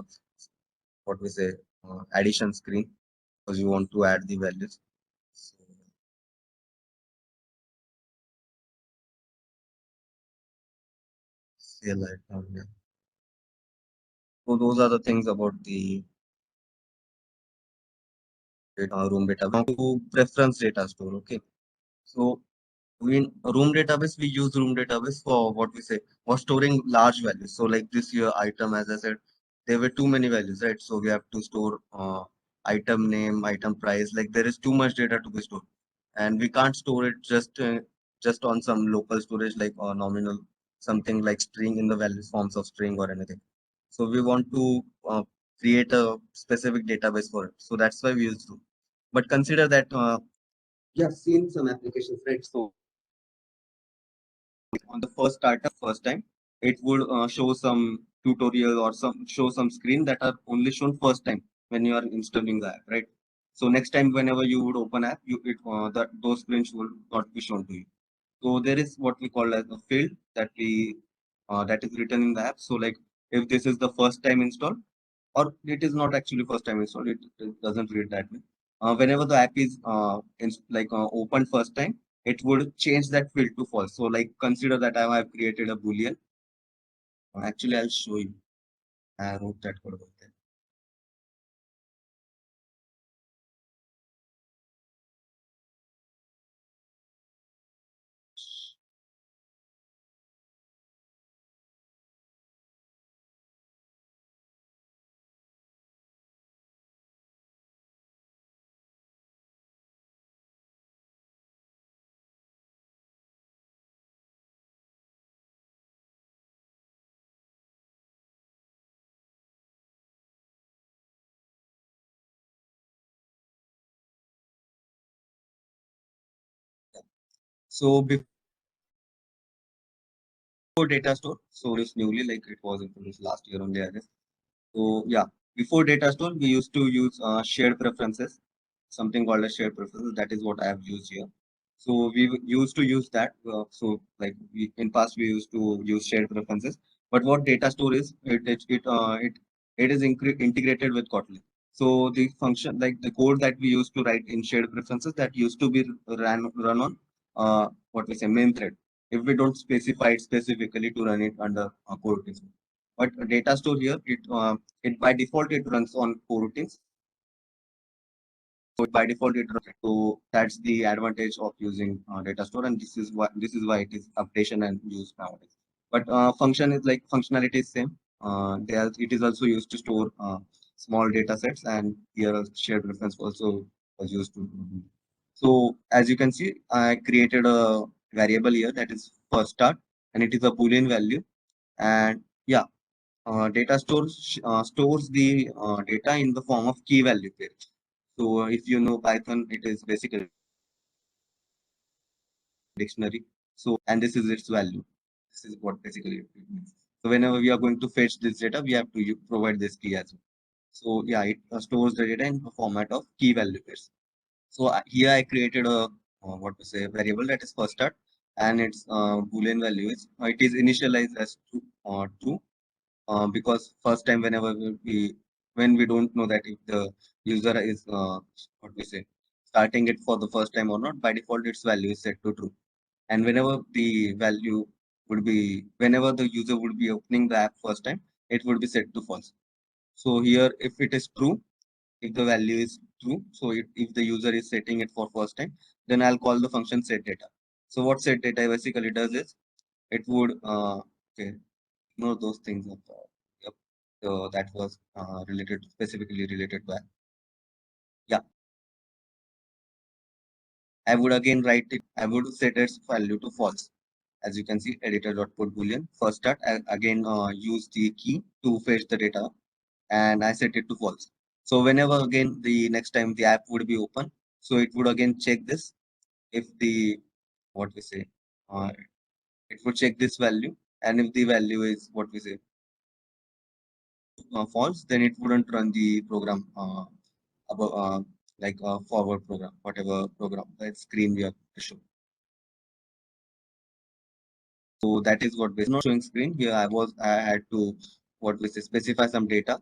what we say addition screen because you want to add the values. So, CLI, yeah. So those are the things about the room data. Now to preference data store. Okay, so in room database, we use room database for what we say for storing large values. So like this year item, as I said, there were too many values, right? So we have to store item name, item price. Like there is too much data to be stored, and we can't store it just on some local storage like nominal something like string in the values forms of string or anything. So we want to create a specific database for it. So that's why we use room. But consider that you have seen some applications, right? So on the first startup first time it would show some tutorial or show some screen that are only shown first time when you are installing the app, right? So next time whenever you would open app that those screens will not be shown to you. So there is what we call as a field that is written in the app. So like if this is the first time install, or it is not actually first time installed, it doesn't read that way. Whenever the app is opened first time, it would change that field to false. So like consider that I have created a boolean. Actually, I'll show you. I wrote that code over there. So before data store, so it's newly like it was introduced last year only, I guess. So yeah, before data store, we used to use shared preferences, something called as shared preferences. That is what I have used here. So we used to use that. So like in past we used to use shared preferences. But what data store is, it is integrated with Kotlin. So the function like the code that we used to write in shared preferences that used to be run on what we say main thread. If we don't specify it specifically to run it under coroutines. But data store here, it by default it runs on coroutines. So by default it runs. So that's the advantage of using data store, and this is why it is updation and used nowadays. But function is like functionality is same. It is also used to store small data sets, and here a shared reference also was used to. So as you can see, I created a variable here that is first start, and it is a boolean value. And yeah, data stores the data in the form of key value pairs. So if you know Python, it is basically dictionary. So and this is its value. This is what basically it means. So whenever we are going to fetch this data, we have to provide this key as well. So yeah, it stores the data in the format of key value pairs. So here I created a what to say variable that is first start, and its boolean value is it is initialized as true because first time whenever when we don't know that if the user is what we say starting it for the first time or not, by default its value is set to true. And whenever the value would be whenever the user would be opening the app first time, it would be set to false. So here if it is true, if the value is true, so if the user is setting it for first time, then I'll call the function set data. So what set data basically does is it would okay know those things of yep. So that was related specifically related to that. Yeah. I would again write it, I would set its value to false. As you can see, editor.put boolean. First start, I again use the key to fetch the data and I set it to false. So whenever again the next time the app would be open, so it would again check this. If the, what we say, uh, it would check this value, and if the value is what we say false, then it wouldn't run the program above, like forward program, whatever program that screen we have to show. So that is what is not showing screen here. I had to what we say specify some data,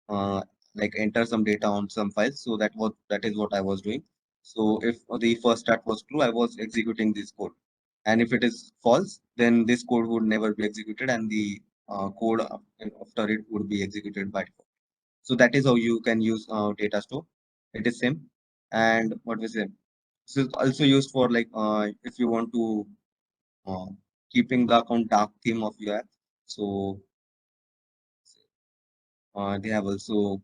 uh, like enter some data on some files. So that is what I was doing. So if the first start was true, I was executing this code. And if it is false, then this code would never be executed, and the code after it would be executed by default. So that is how you can use data store. It is same. And what we say, this is also used for like if you want to uh, keeping the account dark theme of your app. So they have also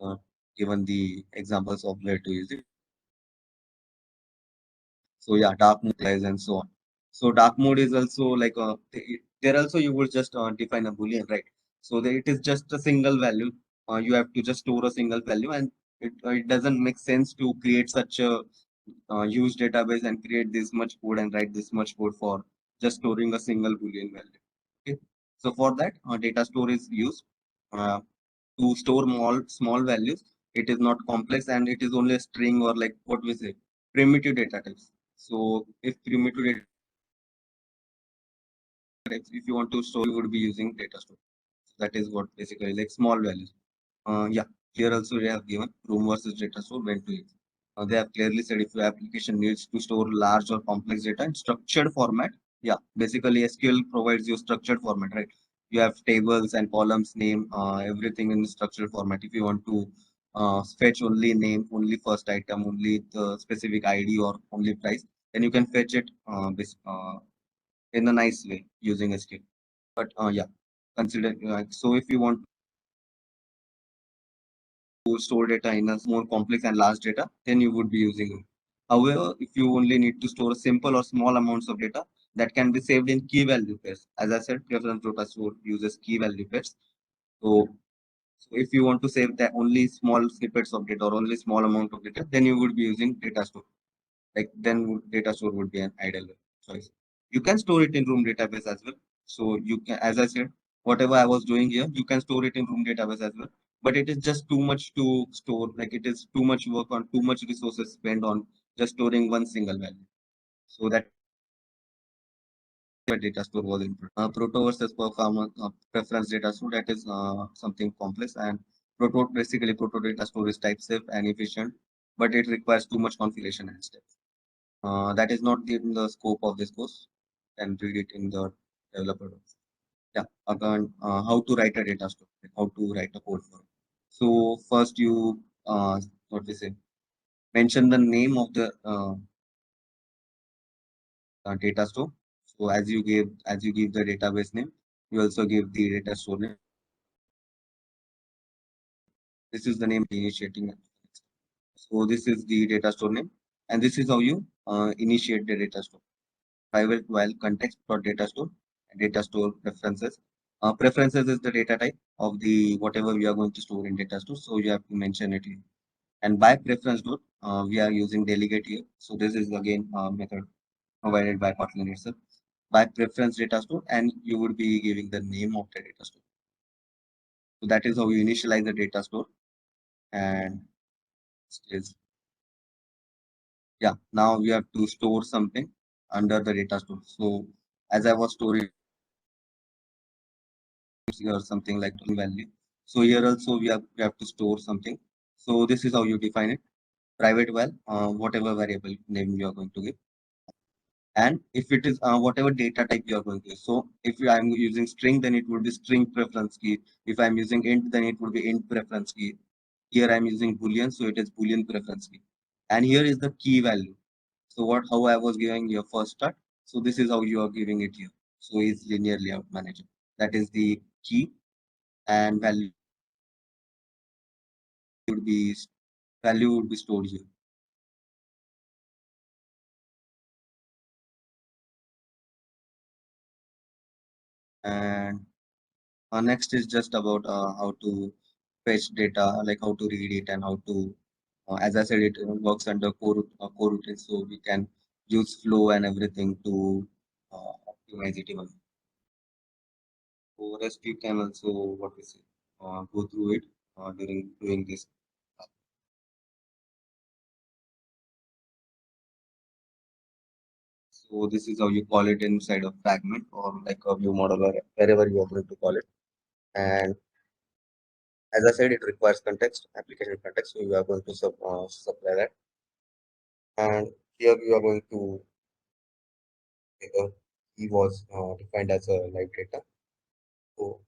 uh, given the examples of where to use it. So yeah, dark mode and so on. So dark mode is also like there also you will just define a boolean, right? So that it is just a single value. You have to just store a single value, and it doesn't make sense to create such a huge database and create this much code and write this much code for just storing a single boolean value. Okay. So for that, data store is used uh, to store small values. It is not complex and it is only a string or like what we say primitive data types. So if primitive data types, if you want to store, you would be using data store. So that is what basically like small values. Yeah, here also they have given room versus data store when to use. They have clearly said if your application needs to store large or complex data in structured format, yeah, basically SQL provides you structured format, right? You have tables and columns, name, everything in structured format. If you want to fetch only name, only first item, only the specific ID or only price, then you can fetch it in a nice way using SQL. But yeah, consider so if you want to store data in a more complex and large data, then you would be using it. However, if you only need to store simple or small amounts of data that can be saved in key value pairs, as I said, preference data store uses key value pairs. So, so if you want to save that only small snippets of data or only small amount of data, then you would be using data store. Like then data store would be an ideal choice. You can store it in room database as well. So you can, as I said, whatever I was doing here, you can store it in room database as well. But it is just too much to store. Like it is too much work on too much resources spent on just storing one single value. So that data store was in proto versus performance preference data store. That is something complex, and proto basically proto data store is type safe and efficient, but it requires too much configuration and steps. That is not in the scope of this course, and read it in the developer. Yeah, again, how to write a data store, like how to write a code for it. So first you, what we say, mention the name of the data store. So as you give the database name, you also give the data store name. This is the name initiating. So this is the data store name, and this is how you initiate the data store. Private while context for data store and data store preferences. Preferences is the data type of the whatever we are going to store in data store. So you have to mention it here. And by preference node, we are using delegate here. So this is again a method provided by Kotlin itself. By preference data store, and you would be giving the name of the data store. So that is how you initialize the data store. And is yeah, now we have to store something under the data store. So as I was storing or something like value. So here also we have to store something. So this is how you define it. Private val, whatever variable name you are going to give. And if it is whatever data type you are going to use. So if I'm using string, then it would be string preference key. If I'm using int, then it would be int preference key. Here I'm using boolean, so it is boolean preference key. And here is the key value. So how I was giving your first start. So this is how you are giving it here. So it's linear layout manager. That is the key, and would be value would be stored here. And next is just about how to fetch data, like how to read it and how to, as I said, it works under core routine, so we can use flow and everything to optimize it even. So rest you can also what we say go through it during doing this. So this is how you call it inside a fragment or like a view model or wherever you are going to call it. And as I said, it requires context, application context. So you are going to supply that. And here we are going to he was defined as a live data. So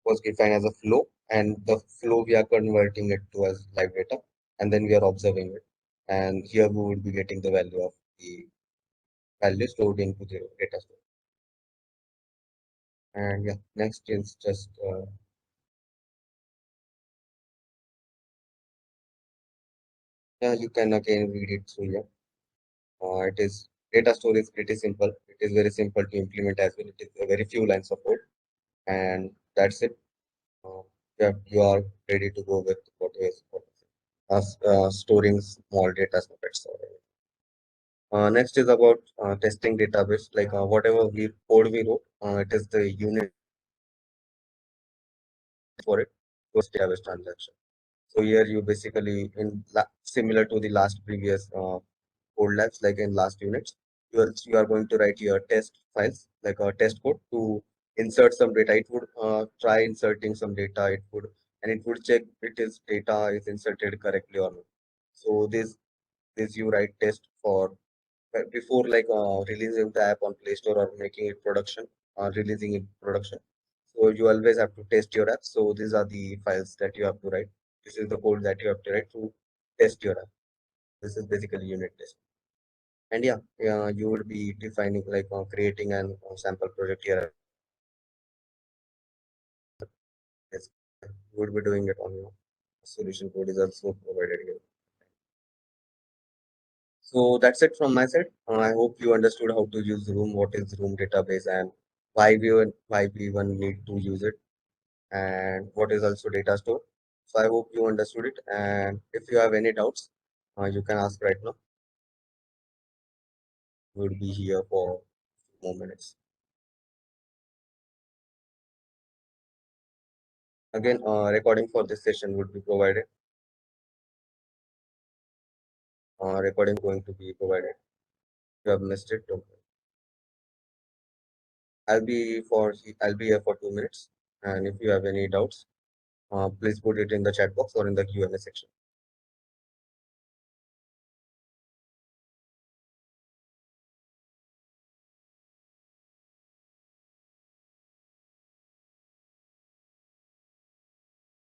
was defined as a flow, and the flow we are converting it to as live data, and then we are observing it. And here we would be getting the value of the value stored into the data store. And yeah, next is just yeah, you can again read it through here. It is data store is pretty simple. It is very simple to implement as well. It is a very few lines of code, and that's it. Yeah, you are ready to go with what is storing small data snippets. Next is about testing database, like whatever code we wrote, it is the unit for it was database transaction. So here you basically similar to the last previous code labs, like in last units, you are going to write your test files, like a test code to insert some data. It would try inserting some data. It would and it would check it is data is inserted correctly or not. So this you write test for before like releasing the app on Play Store or making it production or releasing it production. So you always have to test your app. So these are the files that you have to write. This is the code that you have to write to test your app. This is basically unit test. And yeah, you would be defining like creating an sample project here. Yes, you would be doing it on your solution code is also provided here. So that's it from my side. I hope you understood how to use Room, what is Room database, and why we even need to use it, and what is also data store. So I hope you understood it. And if you have any doubts, you can ask right now. We'll be here for a few more minutes. Again, recording for this session would be provided. Recording going to be provided. If you have missed it, don't worry. I'll be here for 2 minutes. And if you have any doubts, please put it in the chat box or in the Q&A section.